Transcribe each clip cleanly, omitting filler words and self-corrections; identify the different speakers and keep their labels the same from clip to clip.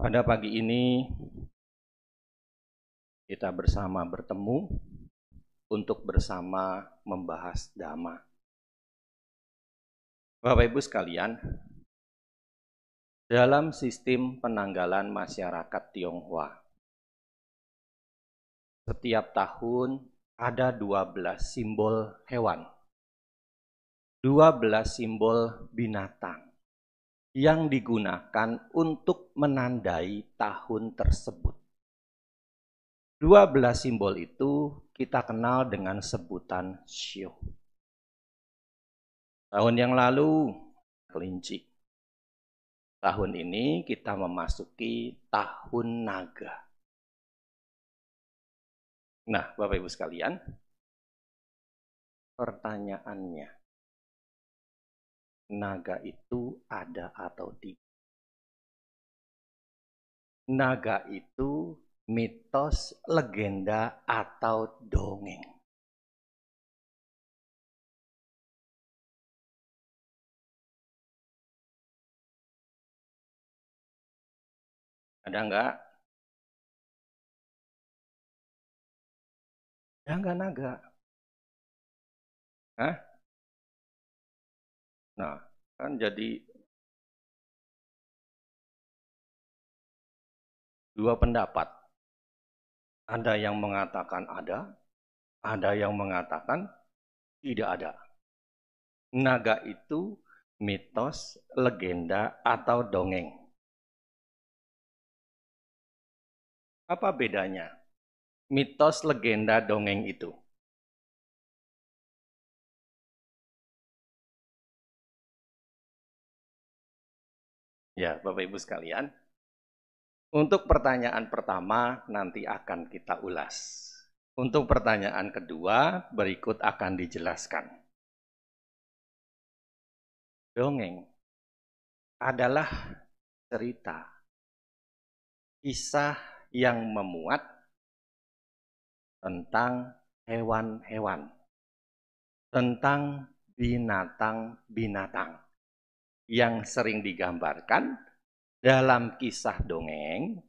Speaker 1: Pada pagi ini kita bersama bertemu untuk bersama membahas Dhamma. Bapak Ibu sekalian, dalam sistem penanggalan masyarakat Tionghoa, setiap tahun ada 12 simbol hewan, 12 simbol binatang yang digunakan untuk menandai tahun tersebut. 12 simbol itu kita kenal dengan sebutan Shio. Tahun yang lalu kelinci. Tahun ini kita memasuki tahun naga. Nah, Bapak Ibu sekalian, pertanyaannya, naga itu ada atau tidak? Naga itu mitos, legenda, atau dongeng? Ada enggak? Ada enggak naga? Hah? Nah, kan jadi dua pendapat. Ada yang mengatakan ada yang mengatakan tidak ada. Naga itu mitos, legenda, atau dongeng. Apa bedanya? Mitos, legenda, dongeng itu. Ya, Bapak Ibu sekalian. Untuk pertanyaan pertama nanti akan kita ulas. Untuk pertanyaan kedua berikut akan dijelaskan. Dongeng adalah cerita, kisah yang memuat tentang hewan-hewan, tentang binatang-binatang yang sering digambarkan dalam kisah dongeng.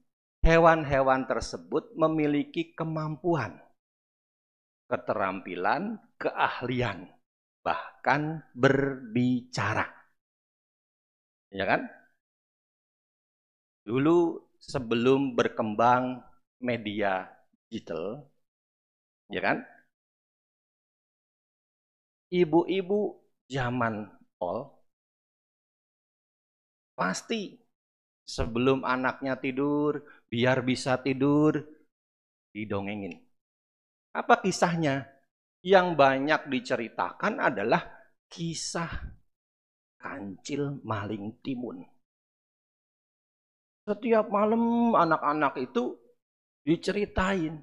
Speaker 1: Hewan-hewan tersebut memiliki kemampuan, keterampilan, keahlian, bahkan berbicara. Ya kan? Dulu sebelum berkembang media digital, ya kan? Ibu-ibu zaman old pasti sebelum anaknya tidur, biar bisa tidur, didongengin. Apa kisahnya? Yang banyak diceritakan adalah kisah kancil maling timun. Setiap malam anak-anak itu diceritain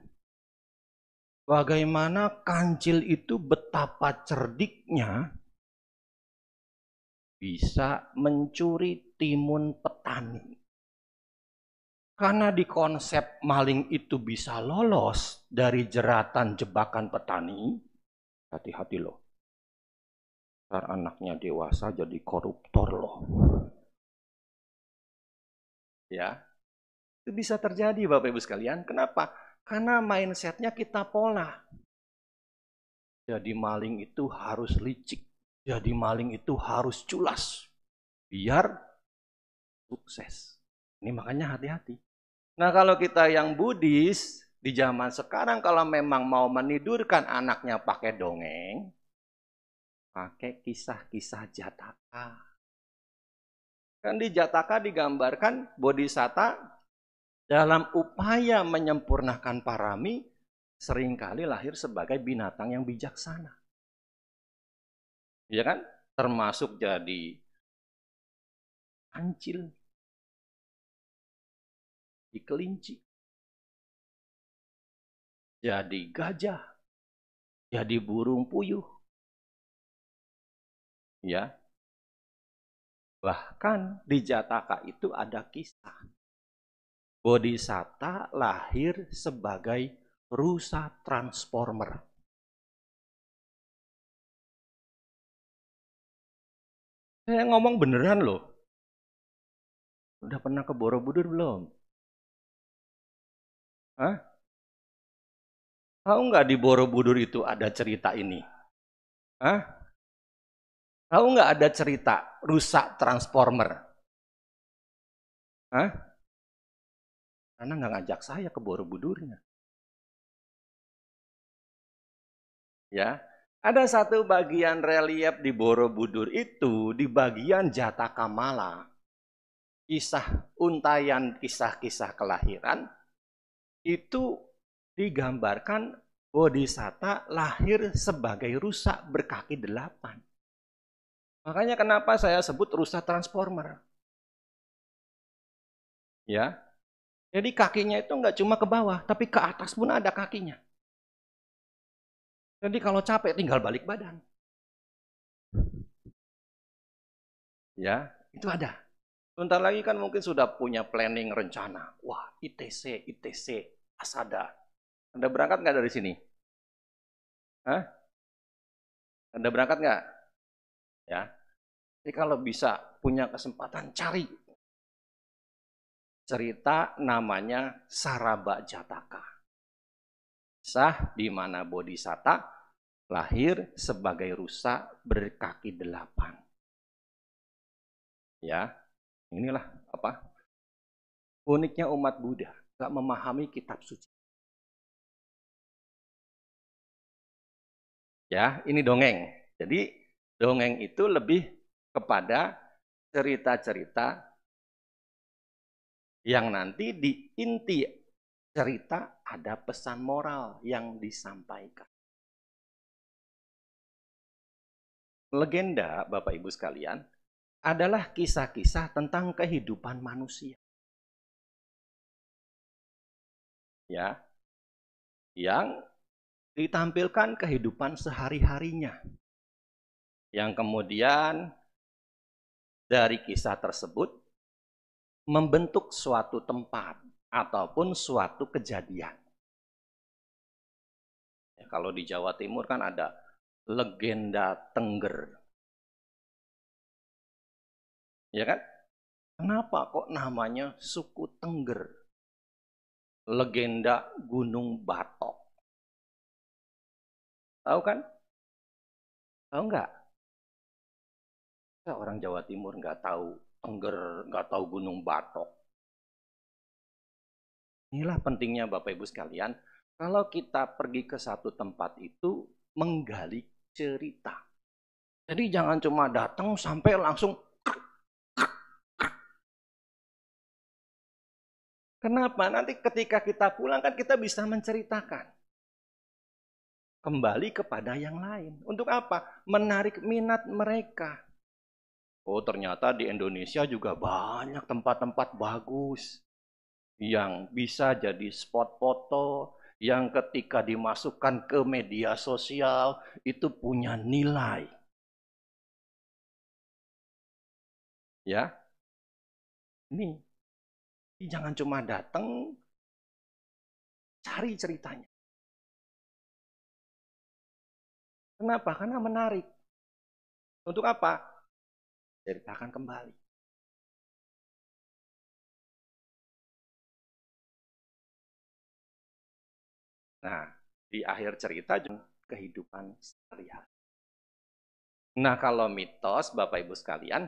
Speaker 1: bagaimana kancil itu betapa cerdiknya bisa mencuri timun petani. Karena di konsep maling itu bisa lolos dari jeratan jebakan petani, hati-hati loh. Ntar anaknya dewasa jadi koruptor loh. Ya, itu bisa terjadi Bapak Ibu sekalian. Kenapa? Karena mindsetnya kita pola. Jadi maling itu harus licik. Jadi maling itu harus culas. Biar sukses. Ini makanya hati-hati. Nah kalau kita yang Buddhis, di zaman sekarang kalau memang mau menidurkan anaknya pakai dongeng, pakai kisah-kisah Jataka. Kan di Jataka digambarkan Bodhisatta dalam upaya menyempurnakan parami, seringkali lahir sebagai binatang yang bijaksana. Ya kan? Termasuk jadi kancil, di kelinci, jadi gajah, jadi burung puyuh. Ya. Bahkan di Jataka itu ada kisah. Bodhisatta lahir sebagai rusa transformer. Saya ngomong beneran loh. Udah pernah ke Borobudur belum? Hah? Tahu nggak di Borobudur itu ada cerita ini? Hah? Tahu nggak ada cerita rusak transformer? Hah? Karena nggak ngajak saya ke Borobudurnya. Ya, ada satu bagian relief di Borobudur itu di bagian Jatakamala. Kisah untayan kisah-kisah kelahiran itu digambarkan Bodhisatta lahir sebagai rusa berkaki 8. Makanya kenapa saya sebut rusa transformer. Ya, jadi kakinya itu nggak cuma ke bawah, tapi ke atas pun ada kakinya. Jadi kalau capek tinggal balik badan. Ya, itu ada. Sebentar lagi kan mungkin sudah punya planning rencana. Wah, ITC, Asada. Anda berangkat nggak dari sini? Hah? Anda berangkat nggak? Ya. Jadi kalau bisa punya kesempatan cari cerita namanya Saraba Jataka. Kisah di mana Bodhisatta lahir sebagai rusa berkaki 8. Ya, inilah apa? Uniknya umat Buddha, nggak memahami kitab suci. Ya, ini dongeng. Jadi dongeng itu lebih kepada cerita-cerita yang nanti di inti cerita ada pesan moral yang disampaikan. Legenda, Bapak Ibu sekalian, adalah kisah-kisah tentang kehidupan manusia. Ya, yang ditampilkan kehidupan sehari-harinya. Yang kemudian dari kisah tersebut membentuk suatu tempat ataupun suatu kejadian. Ya, kalau di Jawa Timur kan ada legenda Tengger. Ya kan? Kenapa kok namanya suku Tengger? Legenda Gunung Batok. Tahu kan? Tahu nggak? Orang Jawa Timur nggak tahu Tengger, nggak tahu Gunung Batok. Inilah pentingnya Bapak Ibu sekalian, kalau kita pergi ke satu tempat itu menggali cerita. Jadi jangan cuma datang sampai langsung. Kenapa? Nanti ketika kita pulang kan kita bisa menceritakan. Kembali kepada yang lain. Untuk apa? Menarik minat mereka. Oh, ternyata di Indonesia juga banyak tempat-tempat bagus yang bisa jadi spot foto, yang ketika dimasukkan ke media sosial itu punya nilai. Ya, ini jangan cuma datang, cari ceritanya. Kenapa? Karena menarik. Untuk apa? Ceritakan kembali. Nah, di akhir cerita juga kehidupan sehari-hari. Nah, kalau mitos, Bapak Ibu sekalian,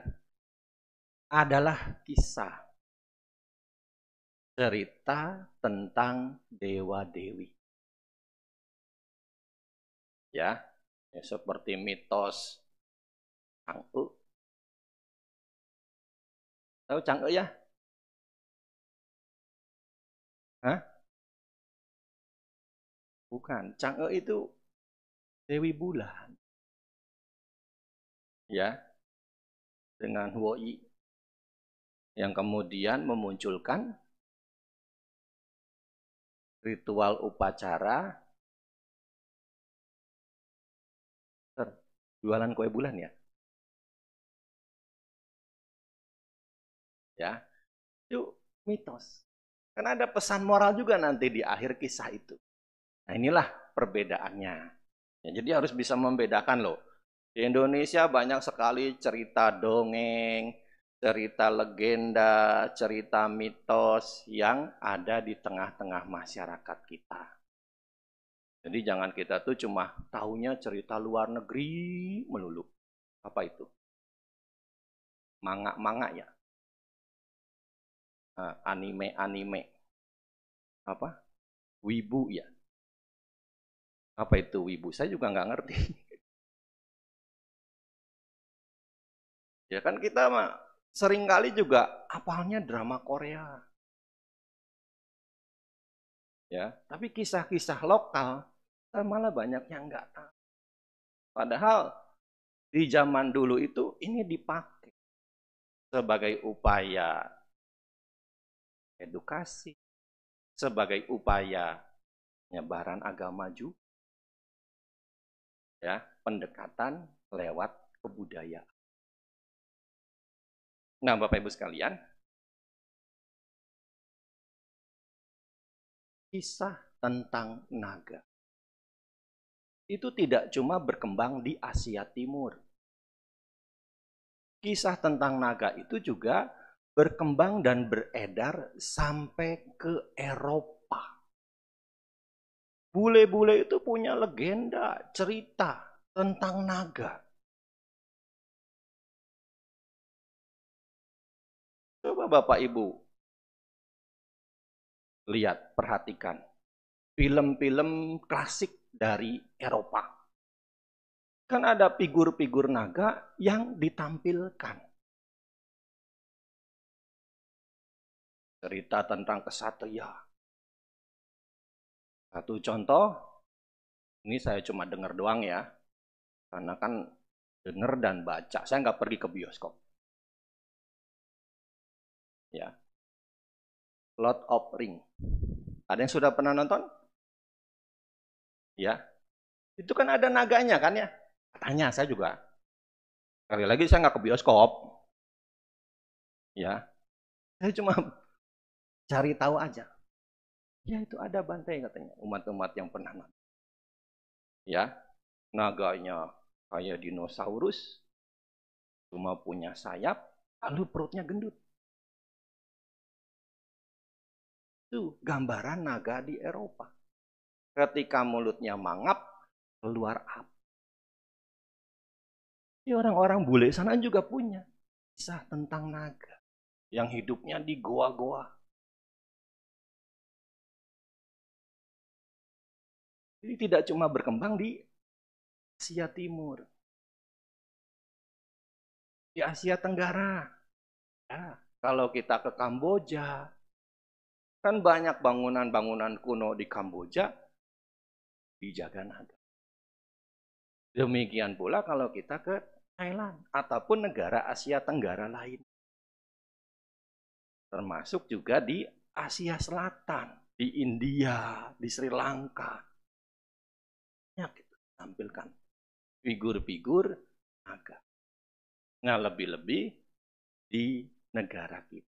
Speaker 1: adalah kisah cerita tentang dewa-dewi. Ya, seperti mitos Chang'e. Tahu Chang'e ya? Hah? Bukan. Chang'e itu Dewi Bulan. Ya, dengan Huoyi. Yang kemudian memunculkan ritual upacara jualan kue bulan ya. Ya, itu mitos. Karena ada pesan moral juga nanti di akhir kisah itu. Nah, inilah perbedaannya. Ya, jadi harus bisa membedakan loh. Di Indonesia banyak sekali cerita dongeng, cerita legenda, cerita mitos yang ada di tengah-tengah masyarakat kita. Jadi jangan kita tuh cuma taunya cerita luar negeri melulu. Apa itu? Manga-manga ya? Anime-anime. Apa? Wibu ya? Apa itu wibu? Saya juga nggak ngerti. Ya kan kita mah seringkali juga apalnya drama Korea. Ya, tapi kisah-kisah lokal malah banyak yang nggak tahu. Padahal di zaman dulu itu ini dipakai sebagai upaya edukasi, sebagai upaya penyebaran agama juga, ya, pendekatan lewat kebudayaan. Nah, Bapak Ibu sekalian, kisah tentang naga itu tidak cuma berkembang di Asia Timur. Kisah tentang naga itu juga berkembang dan beredar sampai ke Eropa. Bule-bule itu punya legenda, cerita tentang naga. Coba Bapak Ibu lihat, perhatikan. Film-film klasik dari Eropa. Kan ada figur-figur naga yang ditampilkan. Cerita tentang kesatria. Satu contoh, ini saya cuma dengar doang ya. Karena kan dengar dan baca. Saya nggak pergi ke bioskop. Ya. Lord of Ring. Ada yang sudah pernah nonton? Ya. Itu kan ada naganya kan ya? Katanya, saya juga. Sekali lagi saya nggak ke bioskop. Ya. Saya cuma cari tahu aja. Ya itu ada bantai katanya. Umat-umat yang pernah nonton. Ya. Naganya kayak dinosaurus. Cuma punya sayap. Lalu perutnya gendut. Itu gambaran naga di Eropa. Ketika mulutnya mangap, keluar api. Ini orang-orang bule sana juga punya kisah tentang naga yang hidupnya di goa-goa. Jadi tidak cuma berkembang di Asia Timur, di Asia Tenggara. Ya, kalau kita ke Kamboja, kan banyak bangunan-bangunan kuno di Kamboja dijaga naga. Demikian pula kalau kita ke Thailand ataupun negara Asia Tenggara lain. Termasuk juga di Asia Selatan, di India, di Sri Lanka. Ya, kita tampilkan figur-figur naga. Nah, lebih-lebih di negara kita.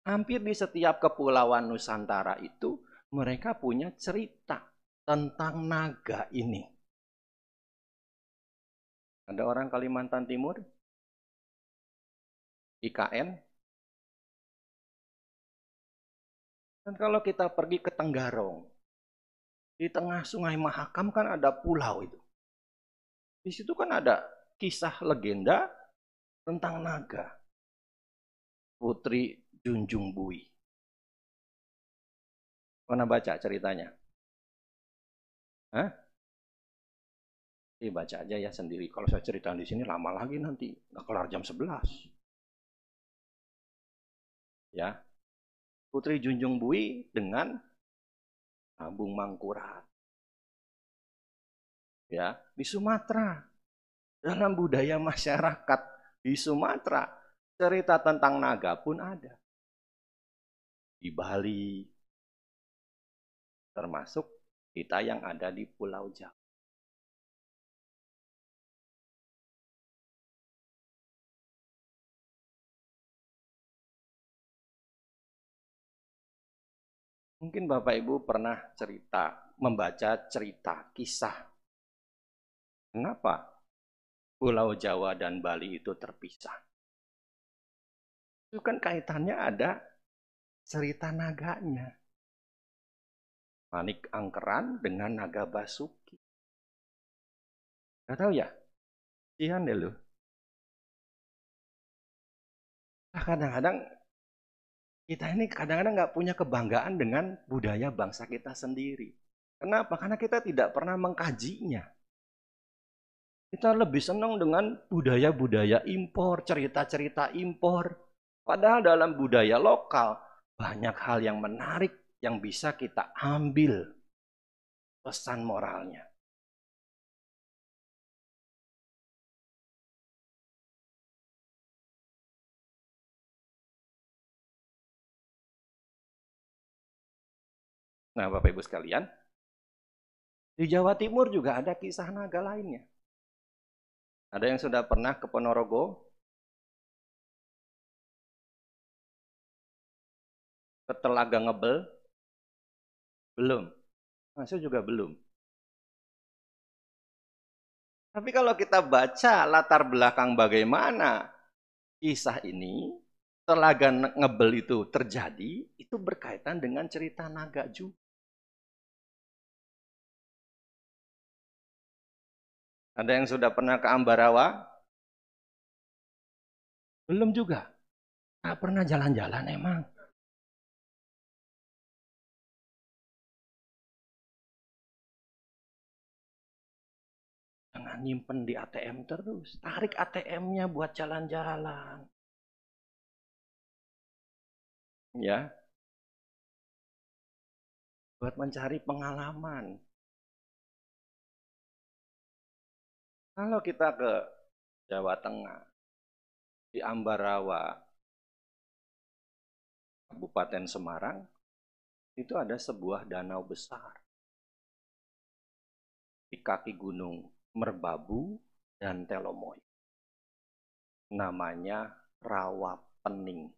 Speaker 1: Hampir di setiap kepulauan Nusantara itu mereka punya cerita tentang naga ini. Ada orang Kalimantan Timur, IKN. Dan kalau kita pergi ke Tenggarong, di tengah Sungai Mahakam kan ada pulau itu. Di situ kan ada kisah legenda tentang naga. Putri Junjung Bui. Pernah baca ceritanya? Hah? Baca aja ya sendiri. Kalau saya cerita di sini lama lagi nanti. Nggak kelar jam 11. Ya. Putri Junjung Bui dengan Bung Mangkurat. Ya, di Sumatera. Dalam budaya masyarakat di Sumatera, cerita tentang naga pun ada. Di Bali, termasuk kita yang ada di Pulau Jawa. Mungkin Bapak Ibu pernah membaca cerita, kisah. Kenapa Pulau Jawa dan Bali itu terpisah? Itu kan kaitannya ada cerita naganya. Manik Angkeran dengan naga Basuki. Gak tahu ya? Kasihan deh lu. Nah, kadang-kadang kita ini kadang-kadang nggak punya kebanggaan dengan budaya bangsa kita sendiri. Kenapa? Karena kita tidak pernah mengkajinya. Kita lebih senang dengan budaya-budaya impor, cerita-cerita impor. Padahal dalam budaya lokal banyak hal yang menarik yang bisa kita ambil pesan moralnya. Nah, Bapak Ibu sekalian, di Jawa Timur juga ada kisah naga lainnya. Ada yang sudah pernah ke Ponorogo? Ke Telaga Ngebel? Belum. Nah, saya juga belum. Tapi kalau kita baca latar belakang bagaimana kisah ini, Telaga Ngebel itu terjadi, itu berkaitan dengan cerita naga juga. Ada yang sudah pernah ke Ambarawa? Belum juga. Nggak pernah jalan-jalan emang. Jangan nyimpen di ATM terus. Tarik ATM-nya buat jalan-jalan. Ya. Buat mencari pengalaman. Kalau kita ke Jawa Tengah, di Ambarawa, Kabupaten Semarang, itu ada sebuah danau besar. Di kaki gunung Merbabu dan Telomoy. Namanya Rawa Pening.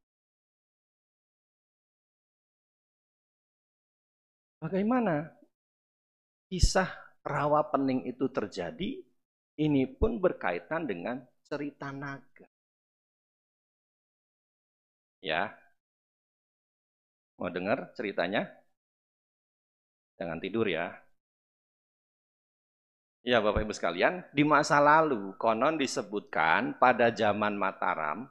Speaker 1: Bagaimana kisah Rawa Pening itu terjadi? Ini pun berkaitan dengan cerita naga. Ya, mau dengar ceritanya? Jangan tidur ya. Ya Bapak Ibu sekalian, di masa lalu konon disebutkan pada zaman Mataram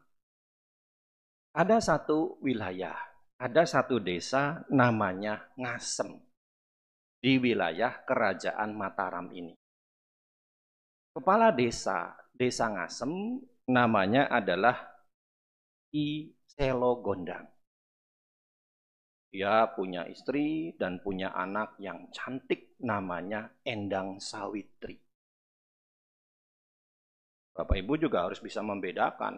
Speaker 1: ada satu wilayah, ada satu desa namanya Ngasem di wilayah kerajaan Mataram ini. Kepala desa Ngasem namanya adalah Ki Selo Gondang. Dia punya istri dan punya anak yang cantik namanya Endang Sawitri. Bapak Ibu juga harus bisa membedakan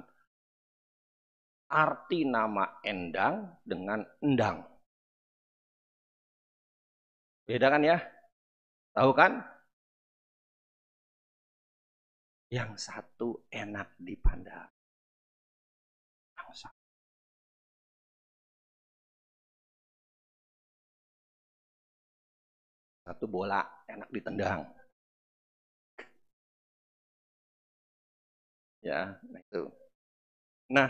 Speaker 1: arti nama Endang dengan Endang. Beda kan ya? Tahu kan? Yang satu enak dipandang. Yang satu bola enak ditendang. Ya, itu. Nah,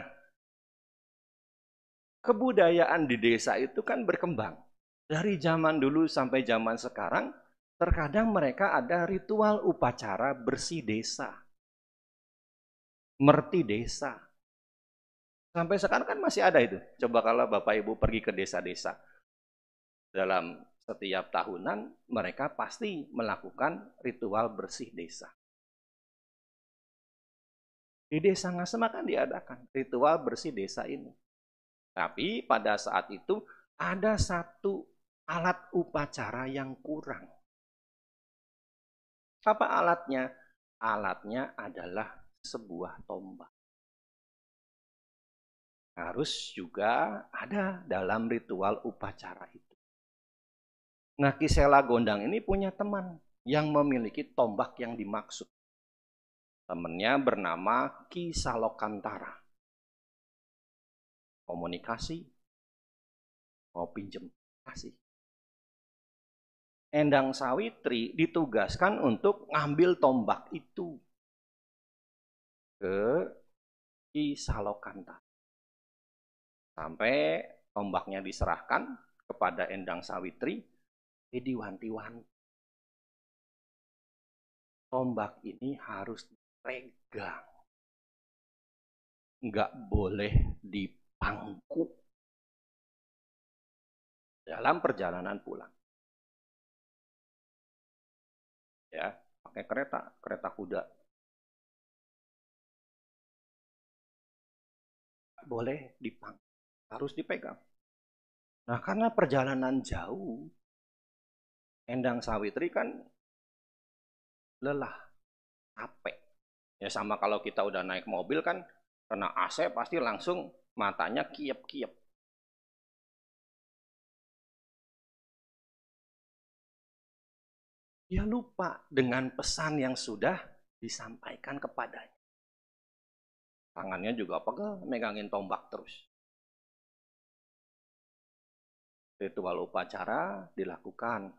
Speaker 1: kebudayaan di desa itu kan berkembang. Dari zaman dulu sampai zaman sekarang, terkadang mereka ada ritual upacara bersih desa. Merti desa. Sampai sekarang kan masih ada itu. Coba kalau Bapak Ibu pergi ke desa-desa. Dalam setiap tahunan mereka pasti melakukan ritual bersih desa. Di desa Ngasem akan diadakan ritual bersih desa ini. Tapi pada saat itu ada satu alat upacara yang kurang. Apa alatnya? Alatnya adalah sebuah tombak. Harus juga ada dalam ritual upacara itu. Nah, Ki Sela Gondang ini punya teman yang memiliki tombak yang dimaksud. Temannya bernama Ki Salokantara. Komunikasi, mau pinjem, kasih. Endang Sawitri ditugaskan untuk ngambil tombak itu ke Ki Salokantara. Sampai tombaknya diserahkan kepada Endang Sawitri, diwanti-wanti. Tombak ini harus dipegang. Nggak boleh dipangku dalam perjalanan pulang. Ya, pakai kereta kuda. Nggak boleh dipangku, harus dipegang. Nah, karena perjalanan jauh, Endang Sawitri kan lelah, capek. Ya sama kalau kita udah naik mobil kan, kena AC pasti langsung matanya kiep-kiep. Dia lupa dengan pesan yang sudah disampaikan kepadanya. Tangannya juga pegel, megangin tombak terus. Ritual upacara dilakukan.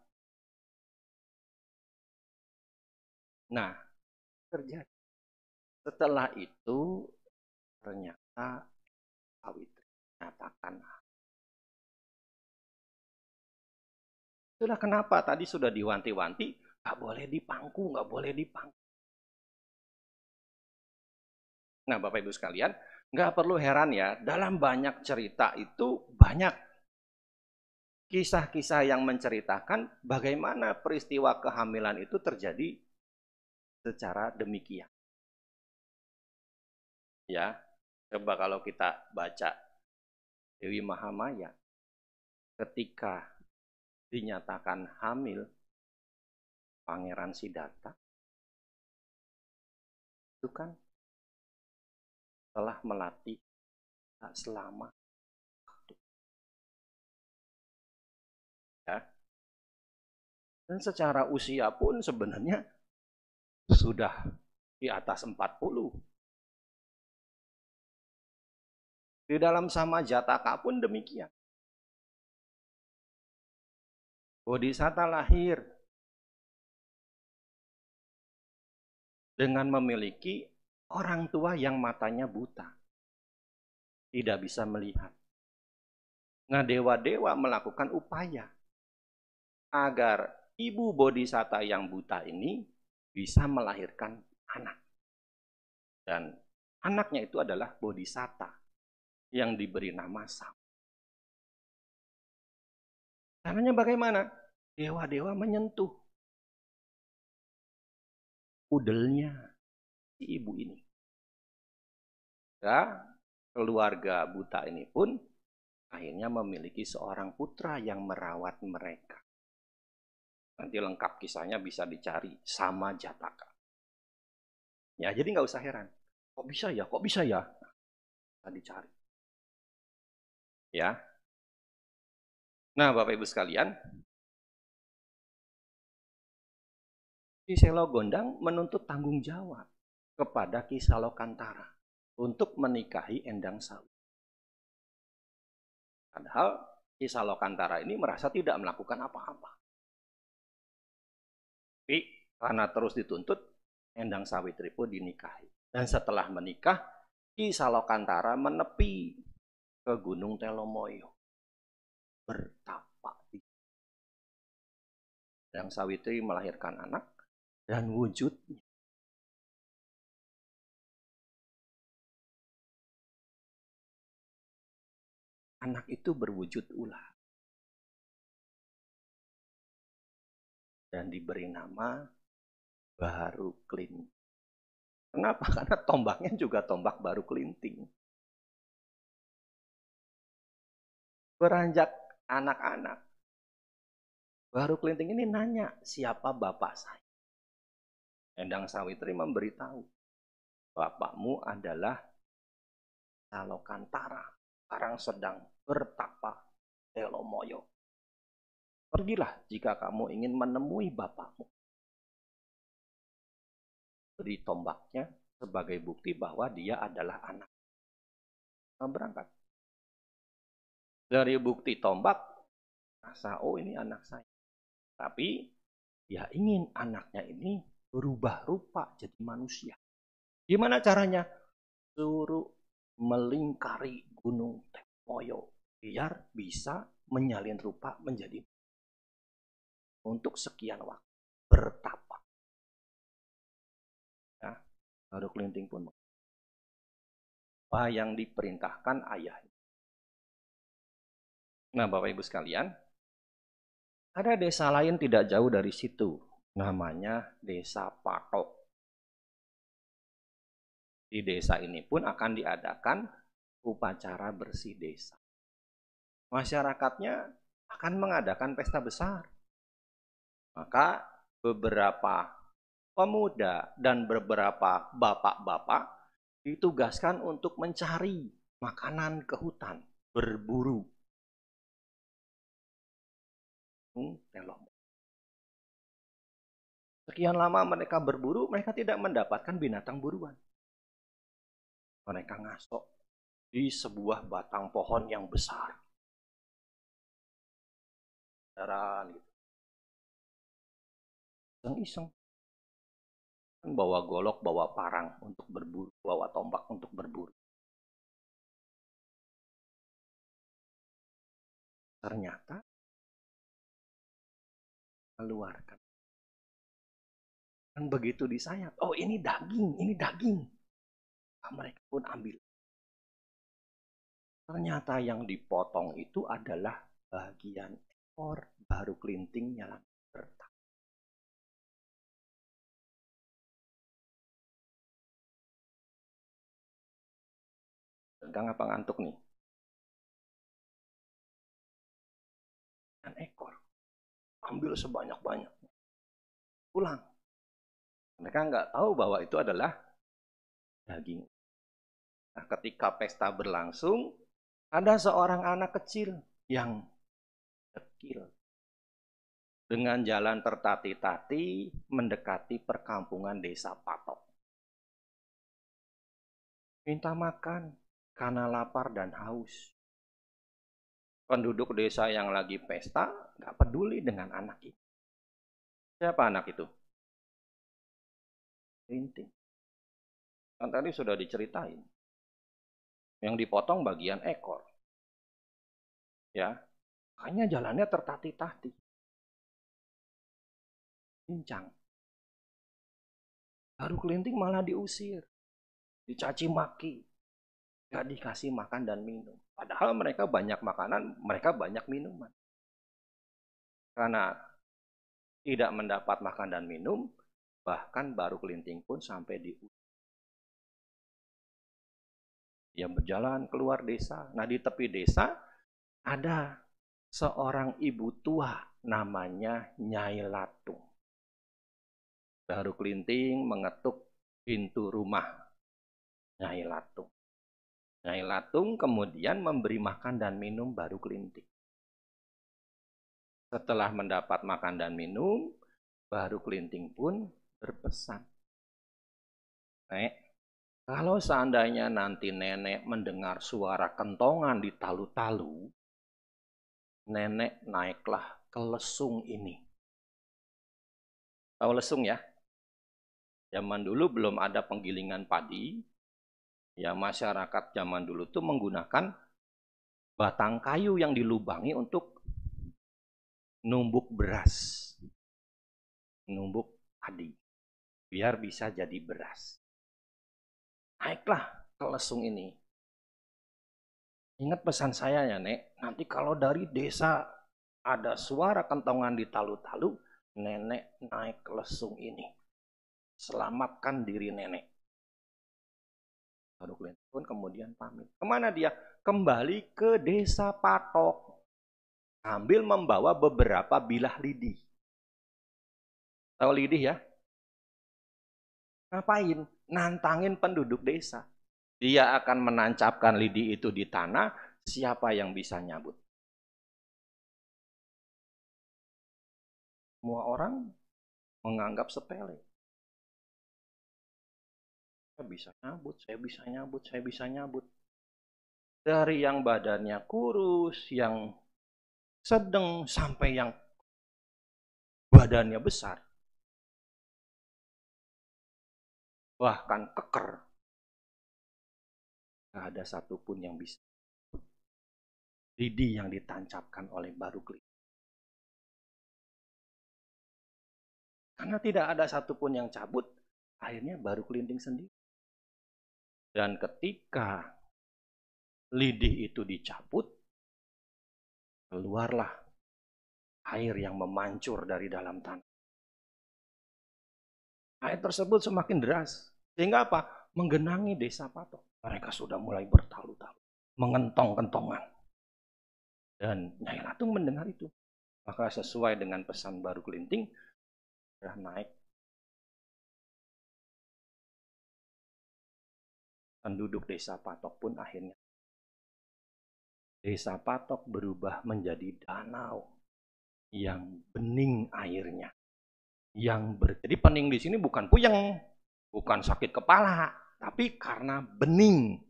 Speaker 1: Nah, terjadi. Setelah itu ternyata Sawitri nyatakan. Itulah kenapa tadi sudah diwanti-wanti, nggak boleh dipangku, nggak boleh dipangku. Nah, Bapak Ibu sekalian, nggak perlu heran ya, dalam banyak cerita itu banyak kisah-kisah yang menceritakan bagaimana peristiwa kehamilan itu terjadi secara demikian. Ya, coba kalau kita baca Dewi Mahamaya, ketika dinyatakan hamil Pangeran Siddhartha, itu kan telah melatih selama waktu. Ya. Dan secara usia pun sebenarnya sudah di atas 40. Di dalam Sama Jataka pun demikian. Bodhisatta lahir dengan memiliki orang tua yang matanya buta, tidak bisa melihat. Nah, dewa-dewa melakukan upaya agar ibu Bodhisatta yang buta ini bisa melahirkan anak. Dan anaknya itu adalah Bodhisatta yang diberi nama Sam. Caranya bagaimana? Dewa-dewa menyentuh udelnya si ibu ini. Ya, keluarga buta ini pun akhirnya memiliki seorang putra yang merawat mereka. Nanti lengkap kisahnya bisa dicari Sama Jataka. Ya, jadi nggak usah heran. Kok bisa ya? Kok bisa ya? Nah, dicari. Ya. Nah, Bapak Ibu sekalian, Ki Selo Gondang menuntut tanggung jawab kepada Ki Salokantara untuk menikahi Endang Sawitri. Padahal Ki Salokantara ini merasa tidak melakukan apa-apa. Tapi karena terus dituntut, Endang Sawitri pun dinikahi. Dan setelah menikah, Ki Salokantara menepi ke Gunung Telomoyo. Bertapa. Endang Sawitri melahirkan anak dan wujudnya anak itu berwujud ular dan diberi nama Baru Klinting. Kenapa? Karena tombaknya juga tombak Baru Klinting. Beranjak anak-anak, Baru Klinting ini nanya, siapa bapak saya? Endang Sawitri memberitahu, bapakmu adalah Salokantara, sekarang sedang bertapa Telomoyo. Pergilah jika kamu ingin menemui bapakmu. Beri tombaknya sebagai bukti bahwa dia adalah anak. Berangkat. Dari bukti tombak, rasa oh ini anak saya. Tapi dia ingin anaknya ini berubah rupa jadi manusia. Gimana caranya? Suruh melingkari gunung. moyo biar bisa menyalin rupa menjadi untuk sekian waktu bertapa. Ya, baru kelinting pun apa yang diperintahkan ayahnya. Nah, Bapak Ibu sekalian, ada desa lain tidak jauh dari situ, namanya Desa Patok. Di desa ini pun akan diadakan upacara bersih desa. Masyarakatnya akan mengadakan pesta besar. Maka beberapa pemuda dan beberapa bapak-bapak ditugaskan untuk mencari makanan ke hutan, berburu. Sekian lama mereka berburu, mereka tidak mendapatkan binatang buruan. Mereka ngasok di sebuah batang pohon yang besar. Gitu. Iseng-iseng. Bawa golok, bawa parang untuk berburu, bawa tombak untuk berburu. Ternyata keluarkan. Dan begitu disayat, oh ini daging, ini daging. Nah, mereka pun ambil. Ternyata yang dipotong itu adalah bagian ekor, baru kelinting nyala bertak. Tegang apa ngantuk nih? Dan ekor. Ambil sebanyak-banyaknya. Pulang. Mereka nggak tahu bahwa itu adalah daging. Nah, ketika pesta berlangsung, ada seorang anak kecil yang kecil. Dengan jalan tertati-tati mendekati perkampungan desa Patok. Minta makan karena lapar dan haus. Penduduk desa yang lagi pesta nggak peduli dengan anak itu. Siapa anak itu? Kelinting. Kan tadi sudah diceritain. Yang dipotong bagian ekor. Ya, makanya jalannya tertati-tati. Pincang. Baru kelinting malah diusir. Dicaci maki. Gak dikasih makan dan minum. Padahal mereka banyak makanan, mereka banyak minuman. Karena tidak mendapat makan dan minum, bahkan baru kelinting pun sampai diusir. Dia berjalan keluar desa. Nah, di tepi desa ada seorang ibu tua namanya Nyai Latung. Baru kelinting mengetuk pintu rumah Nyai Latung. Nyai Latung kemudian memberi makan dan minum baru kelinting. Setelah mendapat makan dan minum, baru kelinting pun berpesan. Nek, kalau seandainya nanti nenek mendengar suara kentongan di talu-talu, nenek naiklah ke lesung ini. Tahu lesung ya? Zaman dulu belum ada penggilingan padi. Ya, masyarakat zaman dulu tuh menggunakan batang kayu yang dilubangi untuk numbuk beras. Numbuk padi. Biar bisa jadi beras. Naiklah ke lesung ini. Ingat pesan saya ya, Nek. Nanti kalau dari desa ada suara kentongan di talu-talu, nenek naik ke lesung ini. Selamatkan diri nenek. Baru kelinting pun kemudian pamit. Kemana dia? Kembali ke desa Patok. Sambil membawa beberapa bilah lidih. Tahu lidih ya? Ngapain? Nantangin penduduk desa. Dia akan menancapkan lidi itu di tanah, siapa yang bisa nyabut? Semua orang menganggap sepele. Saya bisa nyabut, saya bisa nyabut, saya bisa nyabut. Dari yang badannya kurus, yang sedang, sampai yang badannya besar. Bahkan keker. Gak ada satupun yang bisa. lidi yang ditancapkan oleh baru kelinting. Karena tidak ada satupun yang cabut, akhirnya baru kelinting sendiri. Dan ketika lidi itu dicabut, keluarlah air yang memancur dari dalam tanah. Air tersebut semakin deras. Sehingga apa? Menggenangi desa Patok. Mereka sudah mulai bertalu-talu, mengentong-kentongan. Dan Nyai Latung mendengar itu. Maka sesuai dengan pesan baru kelinting, sudah naik. Penduduk desa Patok pun akhirnya. Desa Patok berubah menjadi danau yang bening airnya. Jadi pening di sini bukan puyeng, bukan sakit kepala, tapi karena bening.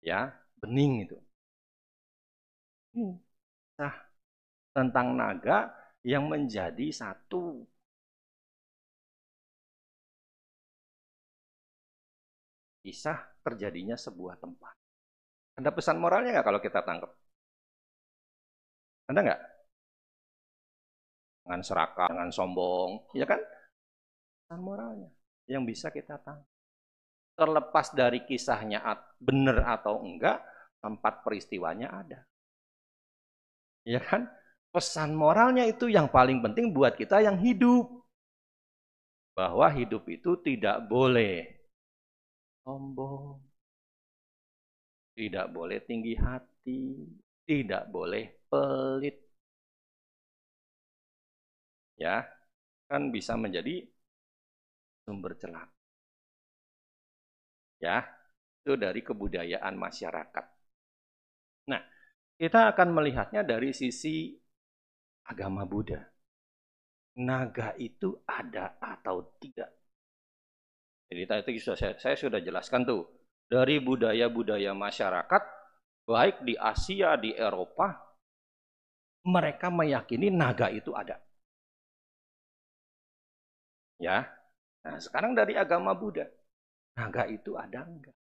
Speaker 1: Ya, bening itu. Nah, tentang naga yang menjadi satu. Kisah terjadinya sebuah tempat. Ada pesan moralnya nggak kalau kita tangkap? Ada nggak? Dengan serakah, dengan sombong, ya kan? Pesan moralnya yang bisa kita tangkap. Terlepas dari kisahnya benar atau enggak, tempat peristiwanya ada. Ya kan? Pesan moralnya itu yang paling penting buat kita yang hidup. Bahwa hidup itu tidak boleh sombong, tidak boleh tinggi hati, tidak boleh pelit. Ya, kan bisa menjadi sumber celaka. Ya, itu dari kebudayaan masyarakat. Nah, kita akan melihatnya dari sisi agama Buddha. Naga itu ada atau tidak? Jadi tadi saya sudah jelaskan tuh. Dari budaya-budaya masyarakat, baik di Asia, di Eropa, mereka meyakini naga itu ada. Ya, nah sekarang dari agama Buddha, naga itu ada enggak?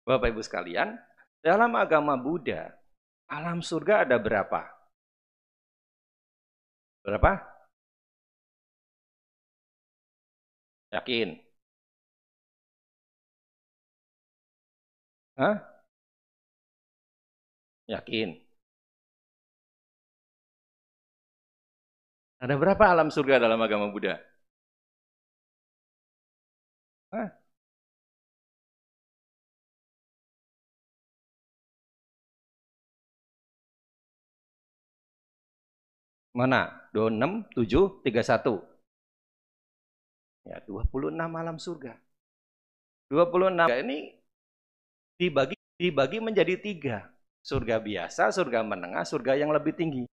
Speaker 1: Bapak Ibu sekalian, dalam agama Buddha, alam surga ada berapa? Berapa? Yakin? Hah? Yakin? Ada berapa alam surga dalam agama Buddha? Hah? Mana? 26, 7, 31. Ya, 26 alam surga. 26 ini dibagi menjadi 3. Surga biasa, surga menengah, surga yang lebih tinggi.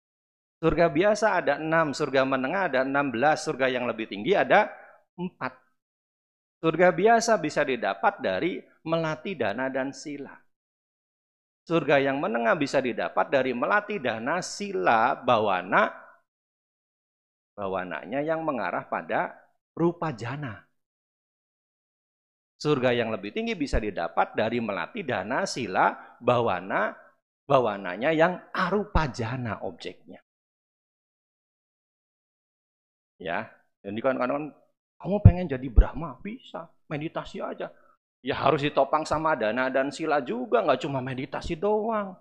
Speaker 1: Surga biasa ada 6, surga menengah ada 16, surga yang lebih tinggi ada 4. Surga biasa bisa didapat dari melati dana dan sila. Surga yang menengah bisa didapat dari melati dana sila bawana, bawananya yang mengarah pada rupa jana. Surga yang lebih tinggi bisa didapat dari melati dana sila bawana, bawananya yang arupa jana objeknya. Ya, jadi kadang-kadang kamu pengen jadi Brahma, bisa, meditasi aja. Ya harus ditopang sama dana dan sila juga, nggak cuma meditasi doang.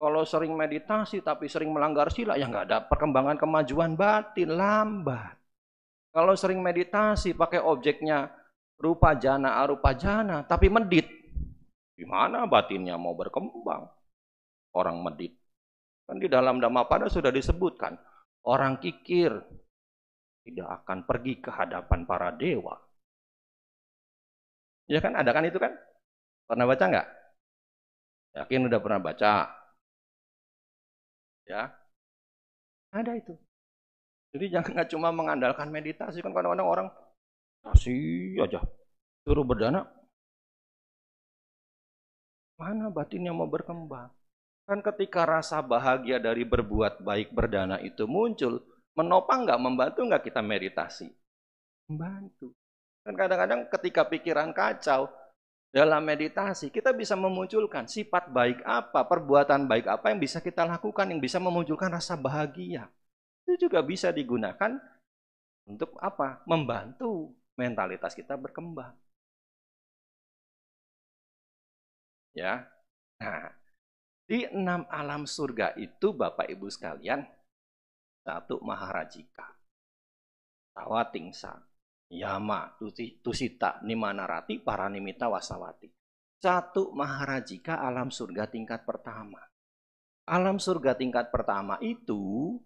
Speaker 1: Kalau sering meditasi tapi sering melanggar sila, ya nggak ada perkembangan kemajuan batin, lambat. Kalau sering meditasi pakai objeknya rupa jana, arupa jana, tapi medit, gimana batinnya mau berkembang? Orang medit. Kan di dalam Dhammapada sudah disebutkan, orang kikir tidak akan pergi ke hadapan para dewa. Ya kan, ada kan itu kan? Pernah baca nggak? Yakin udah pernah baca? Ya, ada itu. Jadi jangan nggak cuma mengandalkan meditasi, kan kadang-kadang orang meditasi aja, suruh berdana, mana batinnya mau berkembang? Kan ketika rasa bahagia dari berbuat baik berdana itu muncul, menopang nggak, membantu nggak kita meditasi? Membantu. Kan kadang-kadang ketika pikiran kacau, Dalam meditasi kita bisa memunculkan sifat baik apa, perbuatan baik apa yang bisa kita lakukan, yang bisa memunculkan rasa bahagia. Itu juga bisa digunakan untuk apa? Membantu mentalitas kita berkembang. Ya. Nah, di 6 alam surga itu Bapak Ibu sekalian, 1 Maharajika, Tawatingsa, Yama, Tusita, Nimanarati, Paranimita, Wasawati. 1 Maharajika alam surga tingkat pertama. Alam surga tingkat pertama itu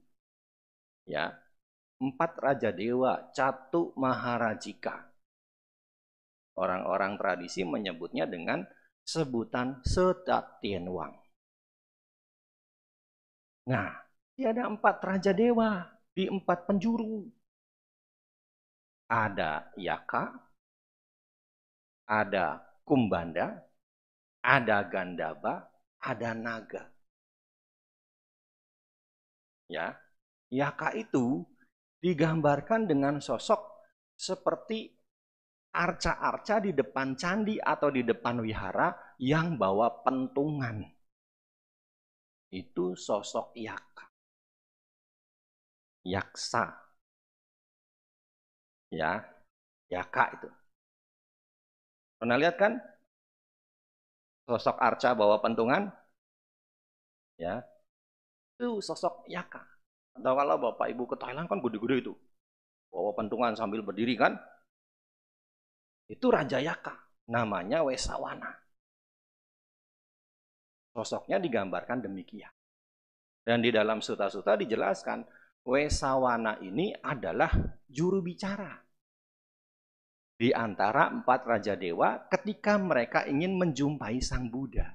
Speaker 1: ya 4 raja dewa, Catu Maharajika. Orang-orang tradisi menyebutnya dengan sebutan Setatienwang. Nah, dia ada 4 raja dewa di 4 penjuru. Ada Yaka, ada Kumbanda, ada Gandaba, ada Naga. Ya, Yaka itu digambarkan dengan sosok seperti arca-arca di depan candi atau di depan wihara yang bawa pentungan. Itu sosok Yaka. Yaksa. Ya, Yaka itu. Pernah lihat kan? Sosok arca bawa pentungan? Ya, itu sosok Yaka. Atau kalau Bapak Ibu ke Thailand kan gede-gede itu. Bawa pentungan sambil berdiri kan? Itu Raja Yaka. Namanya Wesawana. Sosoknya digambarkan demikian. Dan di dalam suta-suta dijelaskan, Wesawana ini adalah juru bicara di antara 4 raja dewa ketika mereka ingin menjumpai Sang Buddha.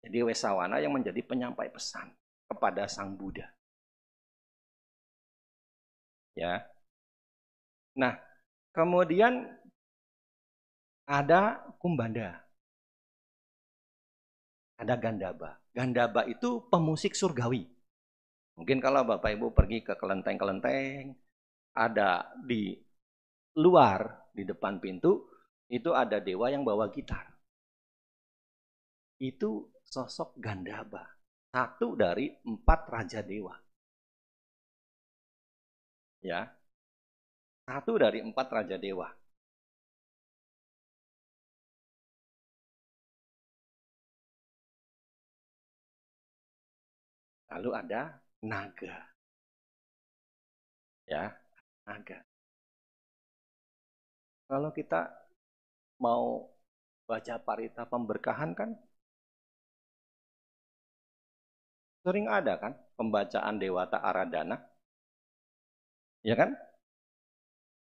Speaker 1: Jadi Wesawana yang menjadi penyampai pesan kepada Sang Buddha. Ya. Nah, kemudian ada Kumbanda. Ada Gandaba. Gandaba itu pemusik surgawi. Mungkin kalau Bapak Ibu pergi ke kelenteng-kelenteng, ada di luar, di depan pintu, itu ada dewa yang bawa gitar. Itu sosok Gandaba. 1 dari 4 raja dewa. Ya. 1 dari 4 raja dewa. Lalu ada naga. Ya, naga. Kalau kita mau baca parita pemberkahan kan sering ada kan pembacaan Dewata Aradhana. Ya kan?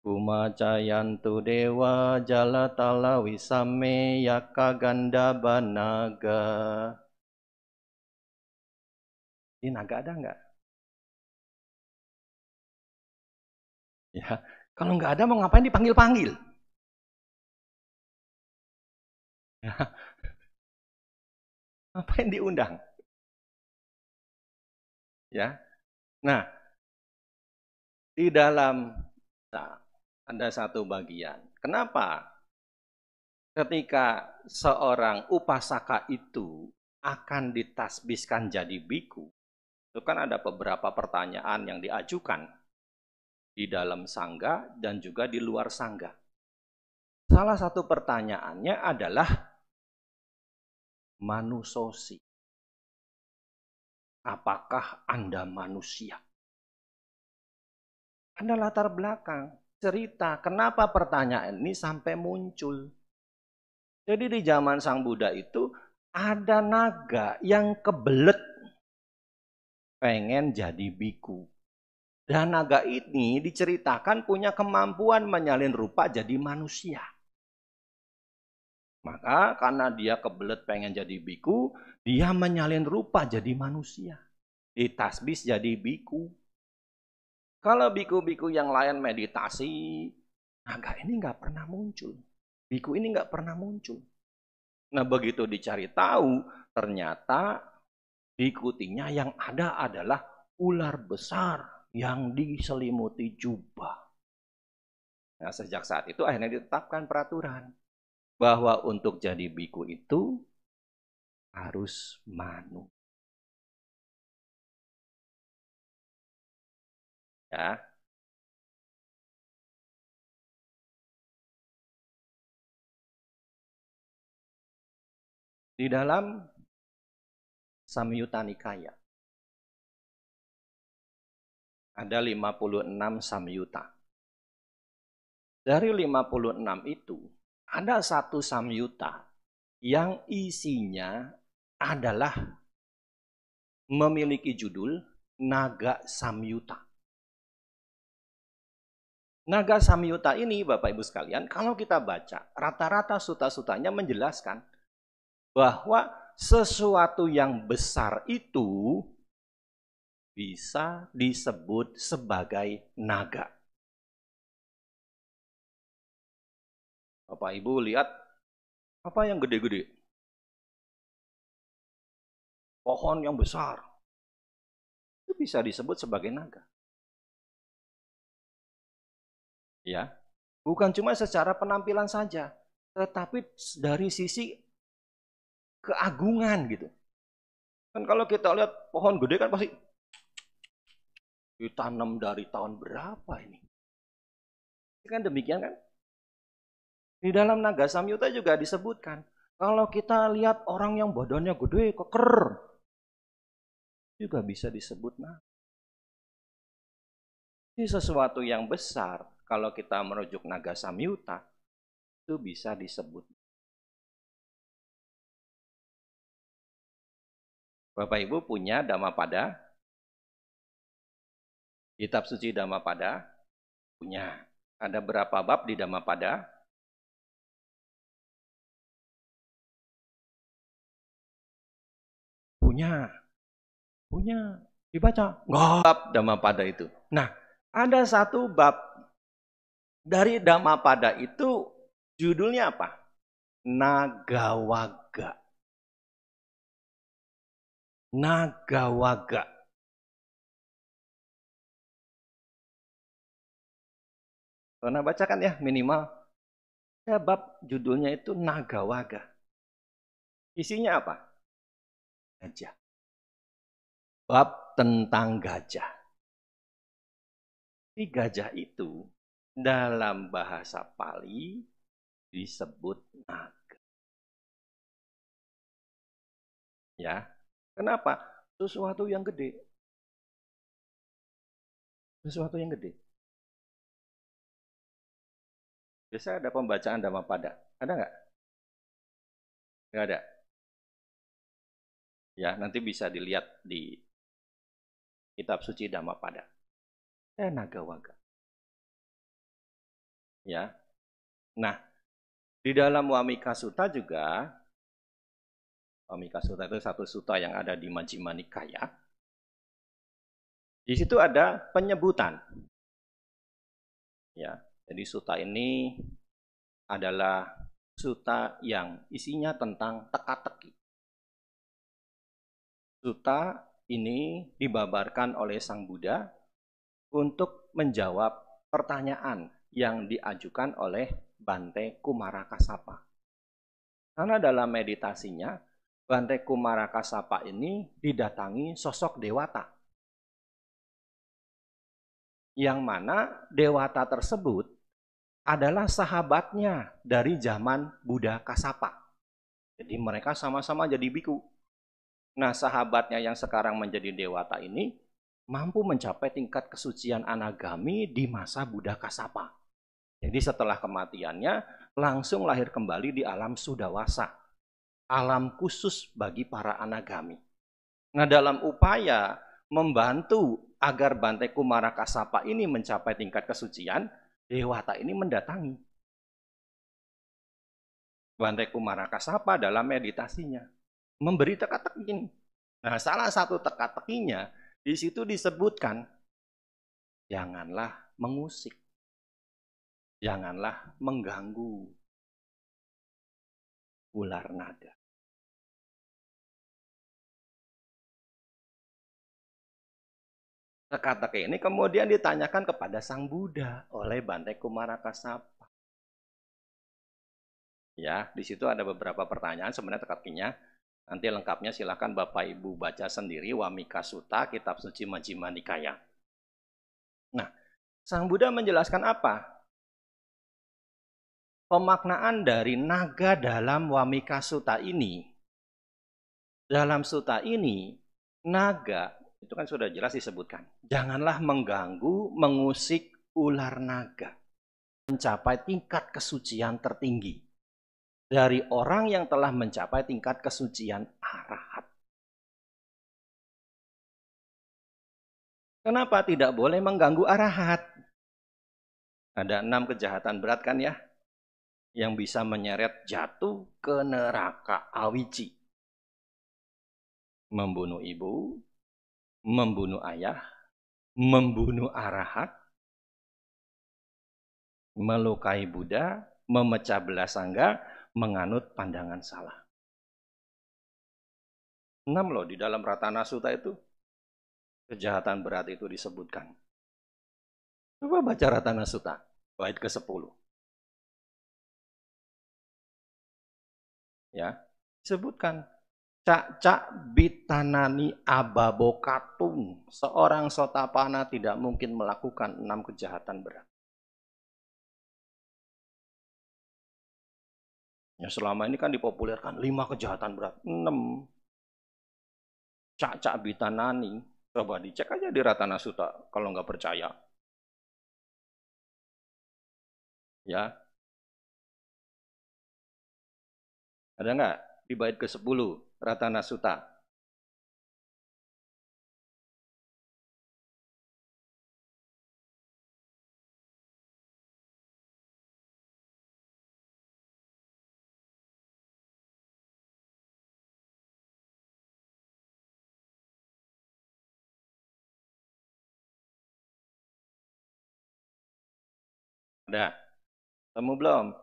Speaker 1: Kumacayantu dewa jalatala wisame yaka gandaba naga. Ini naga ada nggak? Ya, kalau nggak ada mau ngapain dipanggil-panggil? Ya, ngapain diundang? Ya, nah di dalam ada satu bagian. Kenapa? Ketika seorang upasaka itu akan ditasbiskan jadi biku, itu kan ada beberapa pertanyaan yang diajukan di dalam sangga dan juga di luar sangga. Salah satu pertanyaannya adalah manusosi. Apakah Anda manusia? Ada latar belakang, cerita kenapa pertanyaan ini sampai muncul. Jadi di zaman Sang Buddha itu ada naga yang kebelet pengen jadi biku. Dan naga ini diceritakan punya kemampuan menyalin rupa jadi manusia. Maka karena dia kebelet pengen jadi biku, dia menyalin rupa jadi manusia. Ditasbis jadi biku. Kalau biku-biku yang lain meditasi, naga ini nggak pernah muncul. Biku ini nggak pernah muncul. Nah begitu dicari tahu, ternyata diikutinya yang ada adalah ular besar yang diselimuti jubah. Nah sejak saat itu akhirnya ditetapkan peraturan. bahwa untuk jadi biku itu harus manu. Ya. Di dalam Samyutta Nikaya ada 56 samyutta. Dari 56 itu ada satu samyutta yang isinya adalah memiliki judul Naga Samyutta. Naga Samyutta ini, Bapak Ibu sekalian, kalau kita baca, rata-rata sutta-suttanya menjelaskan bahwa sesuatu yang besar itu bisa disebut sebagai naga. Bapak Ibu lihat, apa yang gede-gede? Pohon yang besar. Itu bisa disebut sebagai naga. Ya, bukan cuma secara penampilan saja, tetapi dari sisi keagungan gitu. Kan kalau kita lihat pohon gede kan pasti ditanam dari tahun berapa ini. Kan demikian kan? Di dalam Naga Samyutta juga disebutkan, kalau kita lihat orang yang badannya gede, keker, juga bisa disebut naga. Ini sesuatu yang besar, kalau kita merujuk Naga Samyutta, itu bisa disebut. Bapak Ibu punya Dhammapada? Kitab suci Dhammapada? Punya. Ada berapa bab di Dhammapada? Punya. Dibaca. Bab Dhammapada itu. Nah, ada satu bab dari Dhammapada itu judulnya apa? Nagawaga. Nagawaga. Pernah baca kan ya minimal? Ya, bab judulnya itu Nagawaga. Isinya apa? Gajah. Bab tentang gajah. Di gajah itu dalam bahasa Pali disebut naga. Ya, kenapa? Sesuatu yang gede. Sesuatu yang gede. Biasa ada pembacaan Dhammapada. Ada nggak? Nggak ada. Ya, nanti bisa dilihat di kitab suci Dhammapada. Nagawaga. Ya. Nah, di dalam Wamika Sutta juga, Wamika Sutta itu satu sutta yang ada di Majjhima Nikaya. Di situ ada penyebutan. Ya, jadi sutta ini adalah sutta yang isinya tentang teka-teki. Sutta ini dibabarkan oleh Sang Buddha untuk menjawab pertanyaan yang diajukan oleh Bante Kumarakasapa. Karena dalam meditasinya, Bante Kumarakasapa ini didatangi sosok dewata. Yang mana dewata tersebut adalah sahabatnya dari zaman Buddha Kasapa. Jadi mereka sama-sama jadi biku. Nah, sahabatnya yang sekarang menjadi dewata ini mampu mencapai tingkat kesucian anagami di masa Buddha Kasapa. Jadi setelah kematiannya langsung lahir kembali di alam Sudawasa, alam khusus bagi para anagami. Nah, dalam upaya membantu agar Bante Kumarakasapa ini mencapai tingkat kesucian, dewata ini mendatangi Bante Kumarakasapa dalam meditasinya, memberi teka-teki. Nah, salah satu teka-tekinya di situ disebutkan, janganlah mengusik, janganlah mengganggu ular naga. Teka-teki ini kemudian ditanyakan kepada Sang Buddha oleh Bante Kumarakasapa. Ya, di situ ada beberapa pertanyaan sebenarnya teka-tekinya. Nanti lengkapnya silakan Bapak Ibu baca sendiri Wamika Sutta, Kitab Suci Majjhima Nikaya. Nah, Sang Buddha menjelaskan apa? Pemaknaan dari naga dalam Wamika Sutta ini. Dalam sutta ini, naga itu kan sudah jelas disebutkan. Janganlah mengganggu, mengusik ular naga. Mencapai tingkat kesucian tertinggi dari orang yang telah mencapai tingkat kesucian arahat. Kenapa tidak boleh mengganggu arahat? Ada 6 kejahatan berat kan ya, yang bisa menyeret jatuh ke neraka awici. Membunuh ibu, membunuh ayah, membunuh arahat, melukai Buddha, memecah belah sangga, menganut pandangan salah. 6 loh di dalam Ratana Sutta itu. Kejahatan berat itu disebutkan. Coba baca Ratana Sutta, bait ke-10. Ya, disebutkan. Cak bitanani ababokatung. Seorang sotapana tidak mungkin melakukan 6 kejahatan berat. Ya selama ini kan dipopulerkan 5 kejahatan berat. 6. Cak bitanani. Coba dicek aja di Ratana Sutta kalau nggak percaya. Ya. Ada nggak di bait ke-10 Ratana Sutta? Ada. Kamu belum?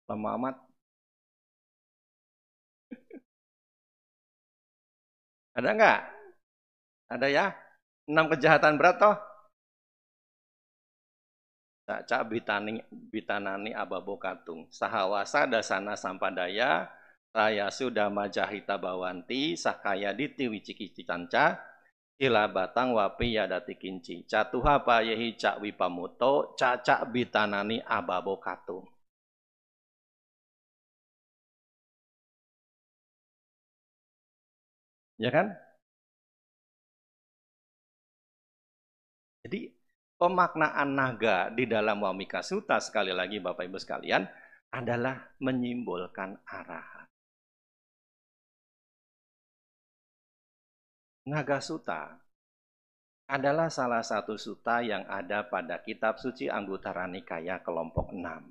Speaker 1: Lama amat. Ada nggak? Ada ya? 6 kejahatan berat toh? Cak bitanani ababokatung. Sahawasa dasana sampadaya. Raya sudah majahita bawanti. Sakaya diti wiciki canca. Sila batang wapi yadati kinci. Catuha payehi cak wipamuto. Cacak bitanani ababokatung. Ya kan? Jadi pemaknaan naga di dalam Wamika Sutta sekali lagi Bapak Ibu sekalian adalah menyimbolkan arahan. Naga Sutta adalah salah satu sutta yang ada pada kitab suci Anguttara Nikaya kelompok 6.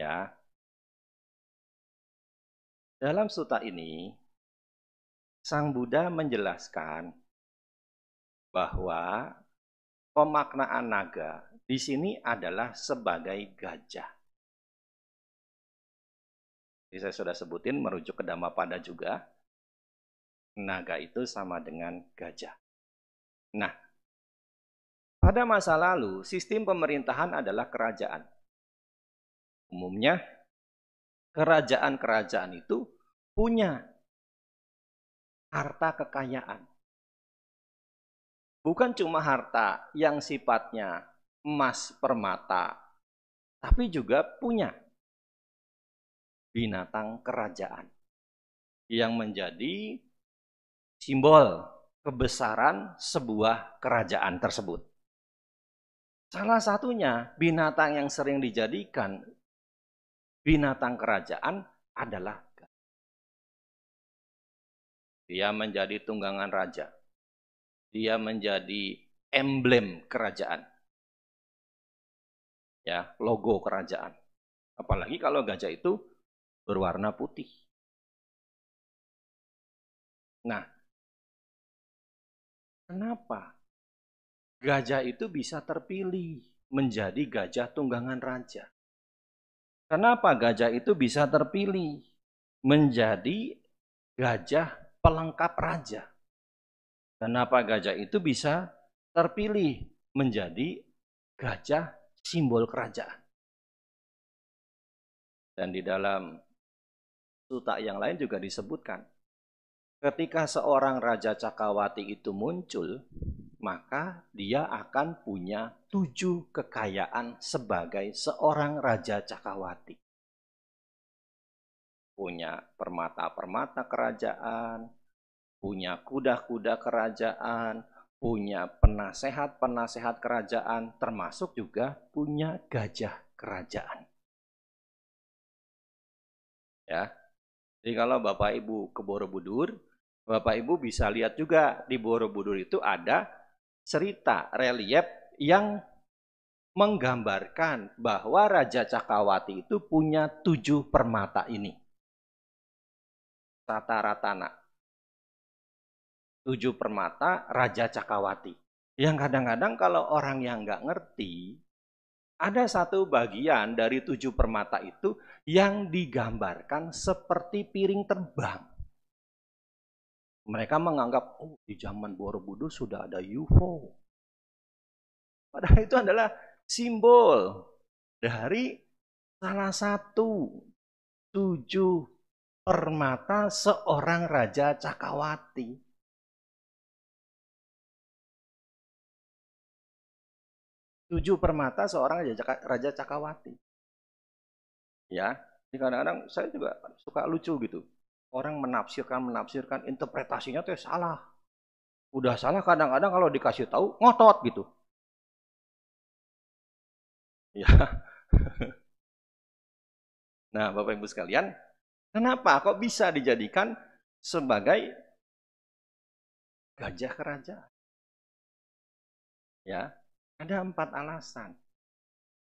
Speaker 1: Ya. Dalam sutta ini Sang Buddha menjelaskan bahwa pemaknaan naga di sini adalah sebagai gajah. Jadi saya sudah sebutin merujuk ke Dhammapada juga. Naga itu sama dengan gajah. Nah, pada masa lalu sistem pemerintahan adalah kerajaan. Umumnya kerajaan-kerajaan itu punya harta kekayaan. Bukan cuma harta yang sifatnya emas permata, tapi juga punya binatang kerajaan yang menjadi simbol kebesaran sebuah kerajaan tersebut. Salah satunya binatang yang sering dijadikan binatang kerajaan adalah dia menjadi tunggangan raja. Dia menjadi emblem kerajaan. Ya, logo kerajaan. Apalagi kalau gajah itu berwarna putih. Nah, kenapa gajah itu bisa terpilih menjadi gajah tunggangan raja? Kenapa gajah itu bisa terpilih menjadi gajah pelengkap raja? Kenapa gajah itu bisa terpilih menjadi gajah simbol kerajaan? Dan di dalam suta yang lain juga disebutkan, ketika seorang Raja Cakawati itu muncul, maka dia akan punya 7 kekayaan sebagai seorang Raja Cakawati. Punya permata-permata kerajaan, punya kuda-kuda kerajaan, punya penasehat-penasehat kerajaan, termasuk juga punya gajah kerajaan. Ya. Jadi kalau Bapak Ibu ke Borobudur, Bapak Ibu bisa lihat juga di Borobudur itu ada cerita relief yang menggambarkan bahwa Raja Cakawati itu punya 7 permata ini. Rata-ratana 7 permata Raja Cakawati. Yang kadang-kadang kalau orang yang nggak ngerti, ada satu bagian dari 7 permata itu yang digambarkan seperti piring terbang. Mereka menganggap, oh di zaman Borobudur sudah ada UFO. Padahal itu adalah simbol dari salah satu 7 permata seorang Raja Cakawati. 7 permata seorang Raja Cakawati. Ya, kadang-kadang saya juga suka lucu gitu. Orang menafsirkan interpretasinya tuh salah. Udah salah kadang-kadang kalau dikasih tahu ngotot gitu. Ya. Nah, Bapak Ibu sekalian, kenapa kok bisa dijadikan sebagai gajah kerajaan? Ya, ada 4 alasan.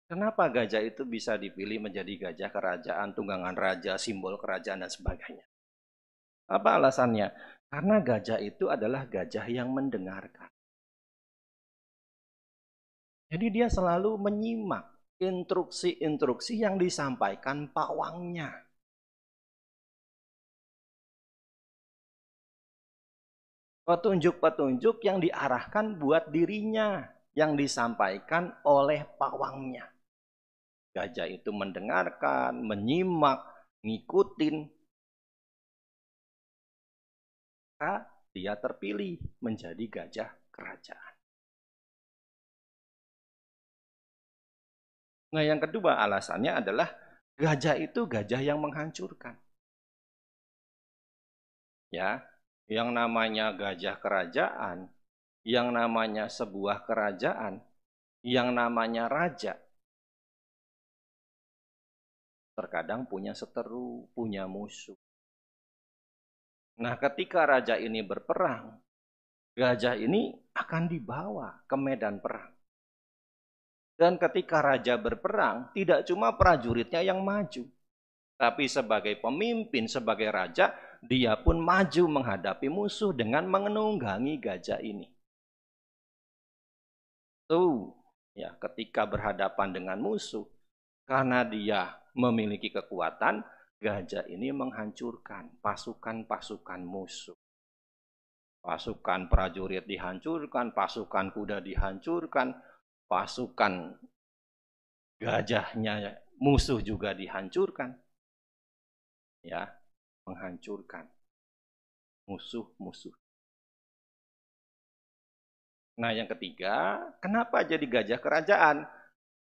Speaker 1: Kenapa gajah itu bisa dipilih menjadi gajah kerajaan, tunggangan raja, simbol kerajaan, dan sebagainya? Apa alasannya? Karena gajah itu adalah gajah yang mendengarkan. Jadi dia selalu menyimak instruksi-instruksi yang disampaikan pawangnya. Petunjuk-petunjuk yang diarahkan buat dirinya, yang disampaikan oleh pawangnya. Gajah itu mendengarkan, menyimak, ngikutin. Maka dia terpilih menjadi gajah kerajaan. Nah, yang kedua alasannya adalah gajah itu gajah yang menghancurkan. Ya, yang namanya gajah kerajaan, yang namanya sebuah kerajaan, yang namanya raja, terkadang punya seteru, punya musuh. Nah, ketika raja ini berperang, gajah ini akan dibawa ke medan perang. Dan ketika raja berperang, tidak cuma prajuritnya yang maju, tapi sebagai pemimpin, sebagai raja, dia pun maju menghadapi musuh dengan menunggangi gajah ini. Tuh, ya, ketika berhadapan dengan musuh, karena dia memiliki kekuatan, gajah ini menghancurkan pasukan-pasukan musuh. Pasukan prajurit dihancurkan, pasukan kuda dihancurkan, pasukan gajahnya musuh juga dihancurkan. Ya, menghancurkan musuh-musuh. Nah, yang ketiga, kenapa jadi gajah kerajaan?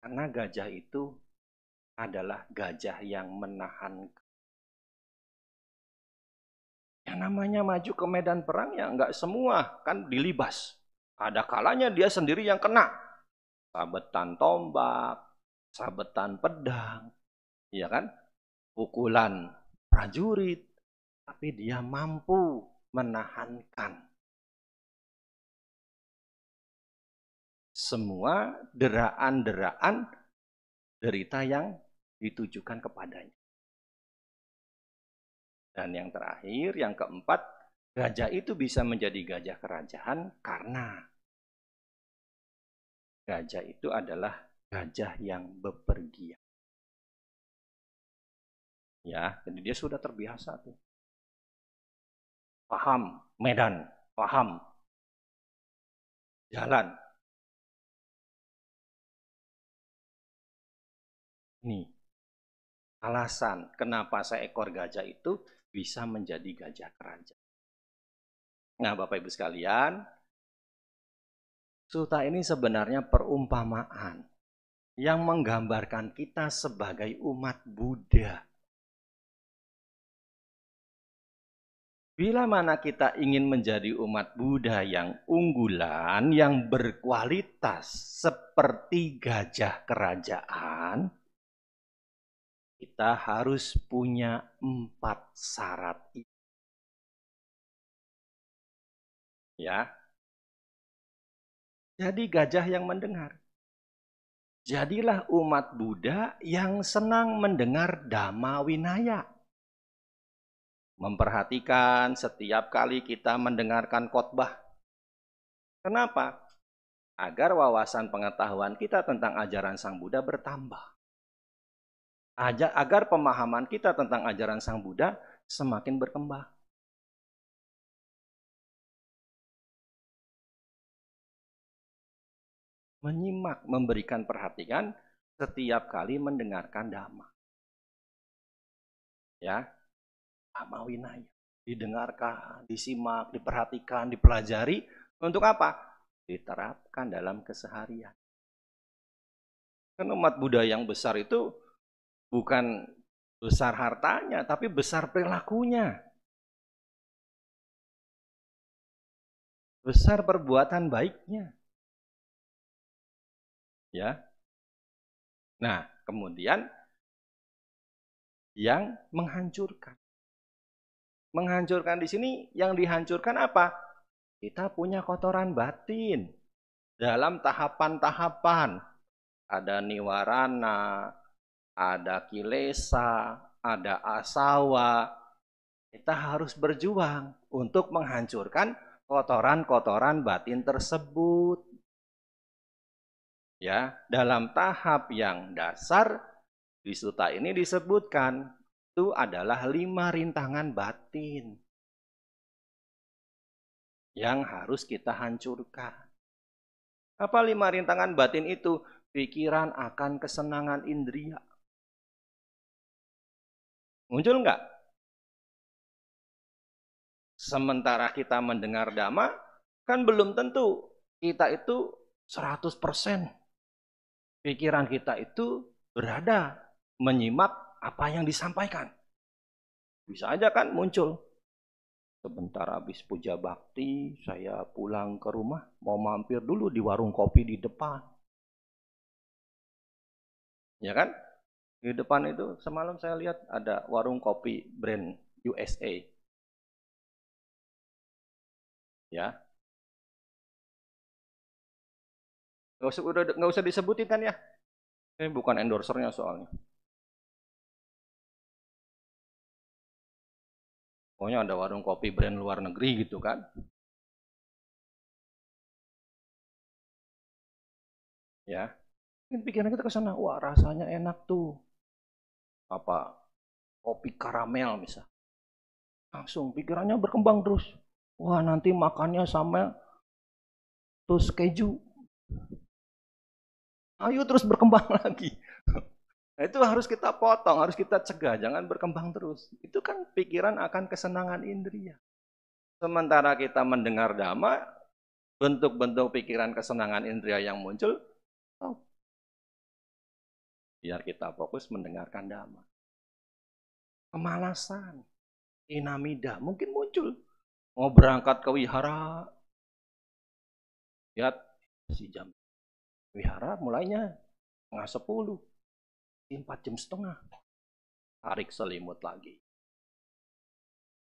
Speaker 1: Karena gajah itu adalah gajah yang menahan. Yang namanya maju ke medan perang ya nggak semua kan dilibas. Ada kalanya dia sendiri yang kena. Sabetan tombak, sabetan pedang, ya kan? Pukulan prajurit, tapi dia mampu menahankan semua deraan-deraan derita yang ditujukan kepadanya. Dan yang terakhir, yang keempat, gajah itu bisa menjadi gajah kerajaan karena gajah itu adalah gajah yang bepergian. Ya, jadi dia sudah terbiasa tuh. Paham medan, paham jalan. Nih, alasan kenapa seekor gajah itu bisa menjadi gajah kerajaan. Nah, Bapak Ibu sekalian, suta ini sebenarnya perumpamaan yang menggambarkan kita sebagai umat Buddha. Bila mana kita ingin menjadi umat Buddha yang unggulan, yang berkualitas seperti gajah kerajaan, kita harus punya 4 syarat itu. Ya. Jadi gajah yang mendengar. Jadilah umat Buddha yang senang mendengar Dhamma Winaya. Memperhatikan setiap kali kita mendengarkan khotbah. Kenapa? Agar wawasan pengetahuan kita tentang ajaran Sang Buddha bertambah. Agar pemahaman kita tentang ajaran Sang Buddha semakin berkembang. Menyimak, memberikan perhatian setiap kali mendengarkan Dhamma. Ya, Dhamma Winaya. Didengarkan, disimak, diperhatikan, dipelajari. Untuk apa? Diterapkan dalam keseharian. Kan umat Buddha yang besar itu bukan besar hartanya, tapi besar perilakunya. Besar perbuatan baiknya. Ya. Nah, kemudian yang menghancurkan. Menghancurkan di sini, yang dihancurkan apa? Kita punya kotoran batin. Dalam tahapan-tahapan. Ada niwarana, ada kilesa, ada asawa. Kita harus berjuang untuk menghancurkan kotoran-kotoran batin tersebut. Ya, dalam tahap yang dasar di suta ini disebutkan itu adalah 5 rintangan batin yang harus kita hancurkan. Apa 5 rintangan batin itu? Pikiran akan kesenangan indria. Muncul enggak? Sementara kita mendengar Dhamma, kan belum tentu kita itu 100% pikiran kita itu berada menyimak apa yang disampaikan. Bisa aja kan muncul. Sebentar habis puja bakti, saya pulang ke rumah, mau mampir dulu di warung kopi di depan. Ya kan? Di depan itu semalam saya lihat ada warung kopi brand USA. Ya. Nggak usah disebutin kan ya? Ini bukan endorsernya soalnya. Pokoknya ada warung kopi brand luar negeri gitu kan. Ya. Pikiran kita ke sana, wah rasanya enak tuh. Apa? Kopi karamel misal. Langsung pikirannya berkembang terus. Wah nanti makannya sama terus keju. Ayo terus berkembang lagi. Nah, itu harus kita potong, harus kita cegah, jangan berkembang terus. Itu kan pikiran akan kesenangan indria. Sementara kita mendengar Dhamma, bentuk-bentuk pikiran kesenangan indria yang muncul, biar kita fokus mendengarkan Dhamma. Kemalasan, inamida, mungkin muncul. Mau berangkat ke wihara, lihat si jam wihara mulainya 9:30, 4:30, tarik selimut lagi.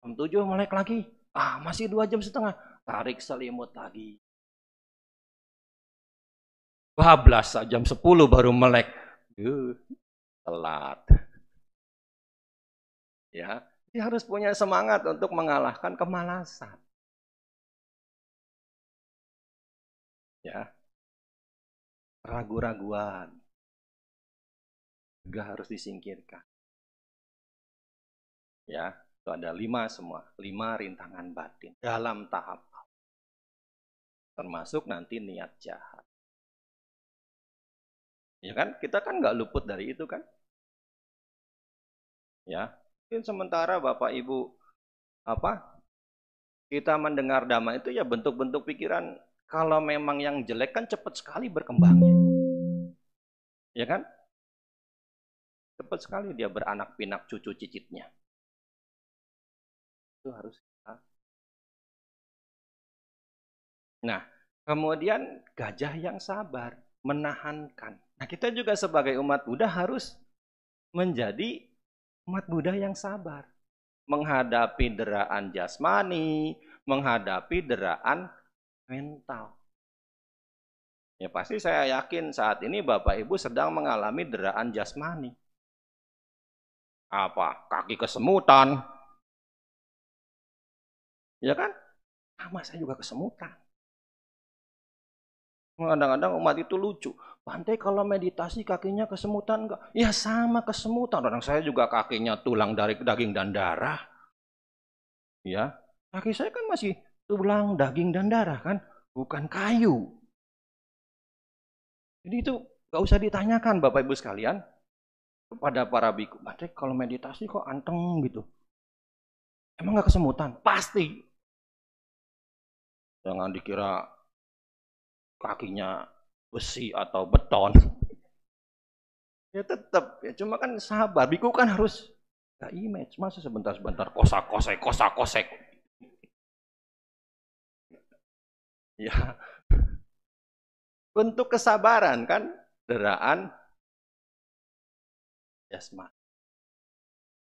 Speaker 1: Jam 7 melek lagi, masih 2:30, tarik selimut lagi. Bablas jam 10 baru melek. Telat. Ya, dia harus punya semangat untuk mengalahkan kemalasan. Ya. Ragu-raguan juga harus disingkirkan. Ya, itu ada 5 semua, 5 rintangan batin dalam tahap awal. Termasuk nanti niat jahat. Ya kan, kita kan nggak luput dari itu kan? Ya, mungkin sementara Bapak Ibu kita mendengar dhamma itu ya bentuk-bentuk pikiran. Kalau memang yang jelek kan cepat sekali berkembangnya, ya kan? Cepat sekali dia beranak pinak cucu cicitnya. Itu harus. Nah, kemudian gajah yang sabar, menahankan. Nah, kita juga sebagai umat Buddha harus menjadi umat Buddha yang sabar. Menghadapi deraan jasmani, menghadapi deraan mental. Ya pasti saya yakin saat ini Bapak Ibu sedang mengalami deraan jasmani. Apa? Kaki kesemutan. Ya kan? Sama saya juga kesemutan. Kadang-kadang umat itu lucu. Bante kalau meditasi kakinya kesemutan enggak? Ya sama kesemutan. Orang saya juga kakinya tulang dari daging dan darah. Ya, kaki saya kan masih tulang, daging dan darah kan, bukan kayu. Jadi itu gak usah ditanyakan Bapak Ibu sekalian kepada para biku. Bante kalau meditasi kok anteng gitu. Emang gak kesemutan? Pasti. Jangan dikira kakinya besi atau beton. Ya tetap, ya cuma kan sabar. Biku kan harus gak image, masa sebentar-sebentar kosak-kosek. Ya, bentuk kesabaran kan, deraan jasmani.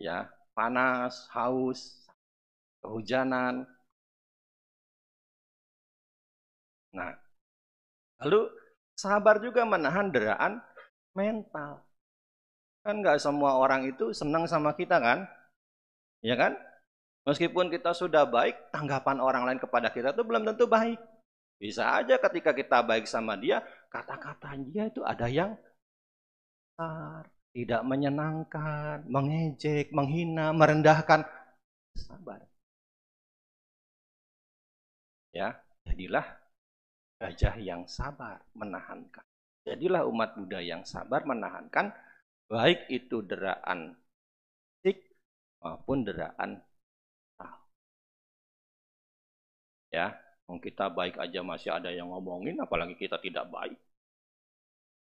Speaker 1: Ya, panas, haus, kehujanan. Nah, lalu sabar juga menahan deraan mental. Kan nggak semua orang itu senang sama kita kan? Ya kan? Meskipun kita sudah baik, tanggapan orang lain kepada kita itu belum tentu baik. Bisa aja ketika kita baik sama dia, kata-kata dia itu ada yang kasar, tidak menyenangkan, mengejek, menghina, merendahkan. Sabar. Ya, jadilah gajah yang sabar, menahankan. Jadilah umat Buddha yang sabar, menahankan, baik itu deraan fisik maupun deraan mental. Ya, kita baik aja masih ada yang ngomongin, apalagi kita tidak baik.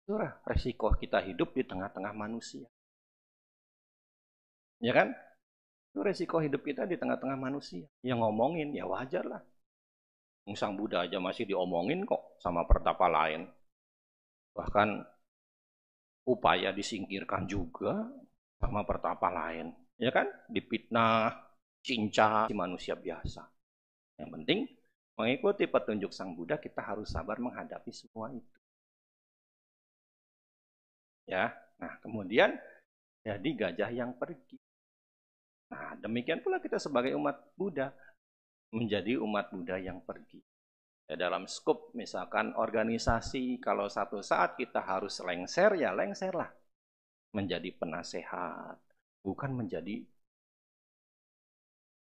Speaker 1: Itulah resiko kita hidup di tengah-tengah manusia. Ya kan? Itu resiko hidup kita di tengah-tengah manusia. Yang ngomongin, ya wajar lah. Sang Buddha aja masih diomongin kok sama pertapa lain. Bahkan upaya disingkirkan juga sama pertapa lain. Ya kan? Dipitnah, cincang, manusia biasa. Yang penting, mengikuti petunjuk Sang Buddha, kita harus sabar menghadapi semua itu. Ya, nah kemudian jadi gajah yang pergi. Nah, demikian pula kita sebagai umat Buddha menjadi umat Buddha yang pergi. Ya, dalam skup misalkan organisasi, kalau satu saat kita harus lengser, ya lengserlah. Menjadi penasehat, bukan menjadi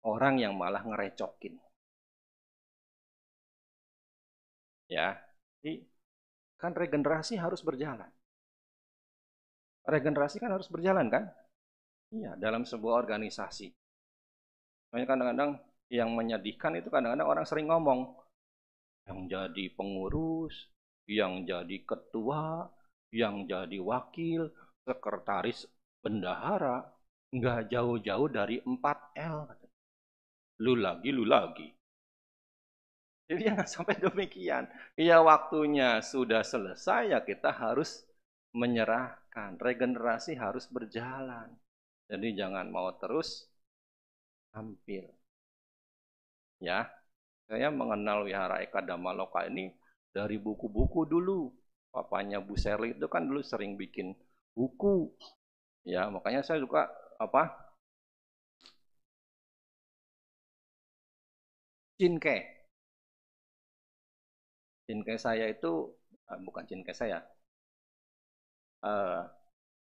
Speaker 1: orang yang malah ngerecokin. Ya, jadi kan regenerasi harus berjalan. Regenerasi kan harus berjalan kan? Iya, dalam sebuah organisasi. Makanya kadang-kadang yang menyedihkan itu kadang-kadang orang sering ngomong, yang jadi pengurus, yang jadi ketua, yang jadi wakil, sekretaris, bendahara, nggak jauh-jauh dari 4L. Lu lagi. Jadi jangan sampai demikian. Ya waktunya sudah selesai, ya kita harus menyerahkan. Regenerasi harus berjalan. Jadi jangan mau terus tampil. Ya, saya mengenal Wihara Eka Dhammaloka ini dari buku-buku dulu. Papanya Bu Serli itu kan dulu sering bikin buku. Ya, makanya saya suka Cinke. Cinke saya itu bukan cinke saya.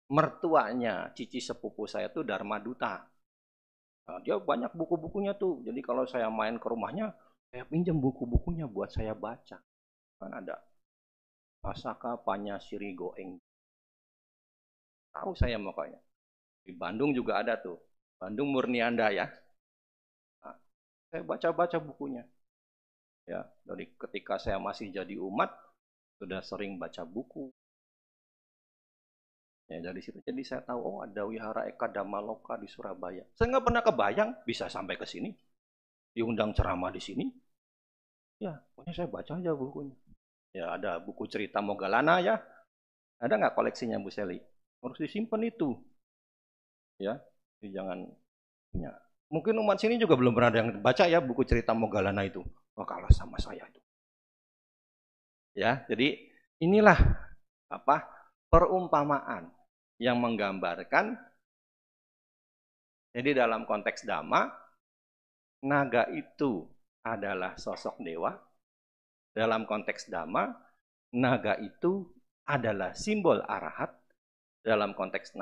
Speaker 1: Mertuanya cici sepupu saya itu Dharma Duta. Nah, dia banyak buku-bukunya tuh. Jadi kalau saya main ke rumahnya, saya pinjam buku-bukunya buat saya baca. Kan ada Pasaka Panyasiri Goeng. Tahu saya makanya. Di Bandung juga ada tuh. Bandung Murnianda ya. Nah, saya baca-baca bukunya. Ya, dari ketika saya masih jadi umat, sudah sering baca buku. Ya, dari situ jadi saya tahu, oh ada Wihara Eka Damaloka di Surabaya. Saya nggak pernah kebayang bisa sampai ke sini. Diundang ceramah di sini. Ya, pokoknya saya baca aja bukunya. Ya, ada buku cerita Mogalana ya. Ada nggak koleksinya Bu Seli? Harus disimpan itu. Ya, jadi jangan ya. Mungkin umat sini juga belum pernah ada yang baca ya buku cerita Mogalana itu. Oh, kalah sama saya itu. Ya, jadi inilah apa perumpamaan yang menggambarkan. Jadi dalam konteks Dhamma, naga itu adalah sosok dewa. Dalam konteks Dhamma, naga itu adalah simbol arahat. Dalam konteks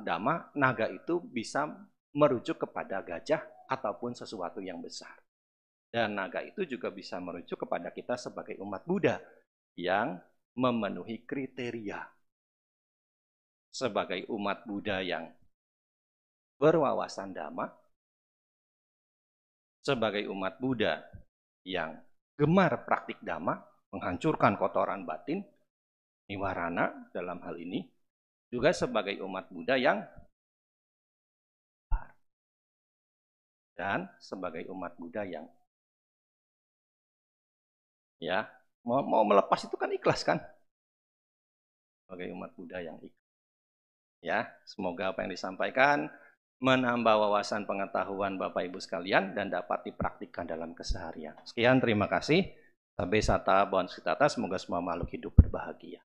Speaker 1: Dhamma, naga itu bisa merujuk kepada gajah ataupun sesuatu yang besar. Dan naga itu juga bisa merujuk kepada kita sebagai umat Buddha yang memenuhi kriteria sebagai umat Buddha yang berwawasan Dhamma, sebagai umat Buddha yang gemar praktik Dhamma, menghancurkan kotoran batin, niwarana dalam hal ini, juga sebagai umat Buddha yang dan sebagai umat Buddha yang ya mau melepas itu kan ikhlas kan, sebagai umat Buddha yang ikhlas. Ya, semoga apa yang disampaikan menambah wawasan pengetahuan Bapak Ibu sekalian dan dapat dipraktikkan dalam keseharian. Sekian, terima kasih. Sampai sata bawang sitata, semoga semua makhluk hidup berbahagia.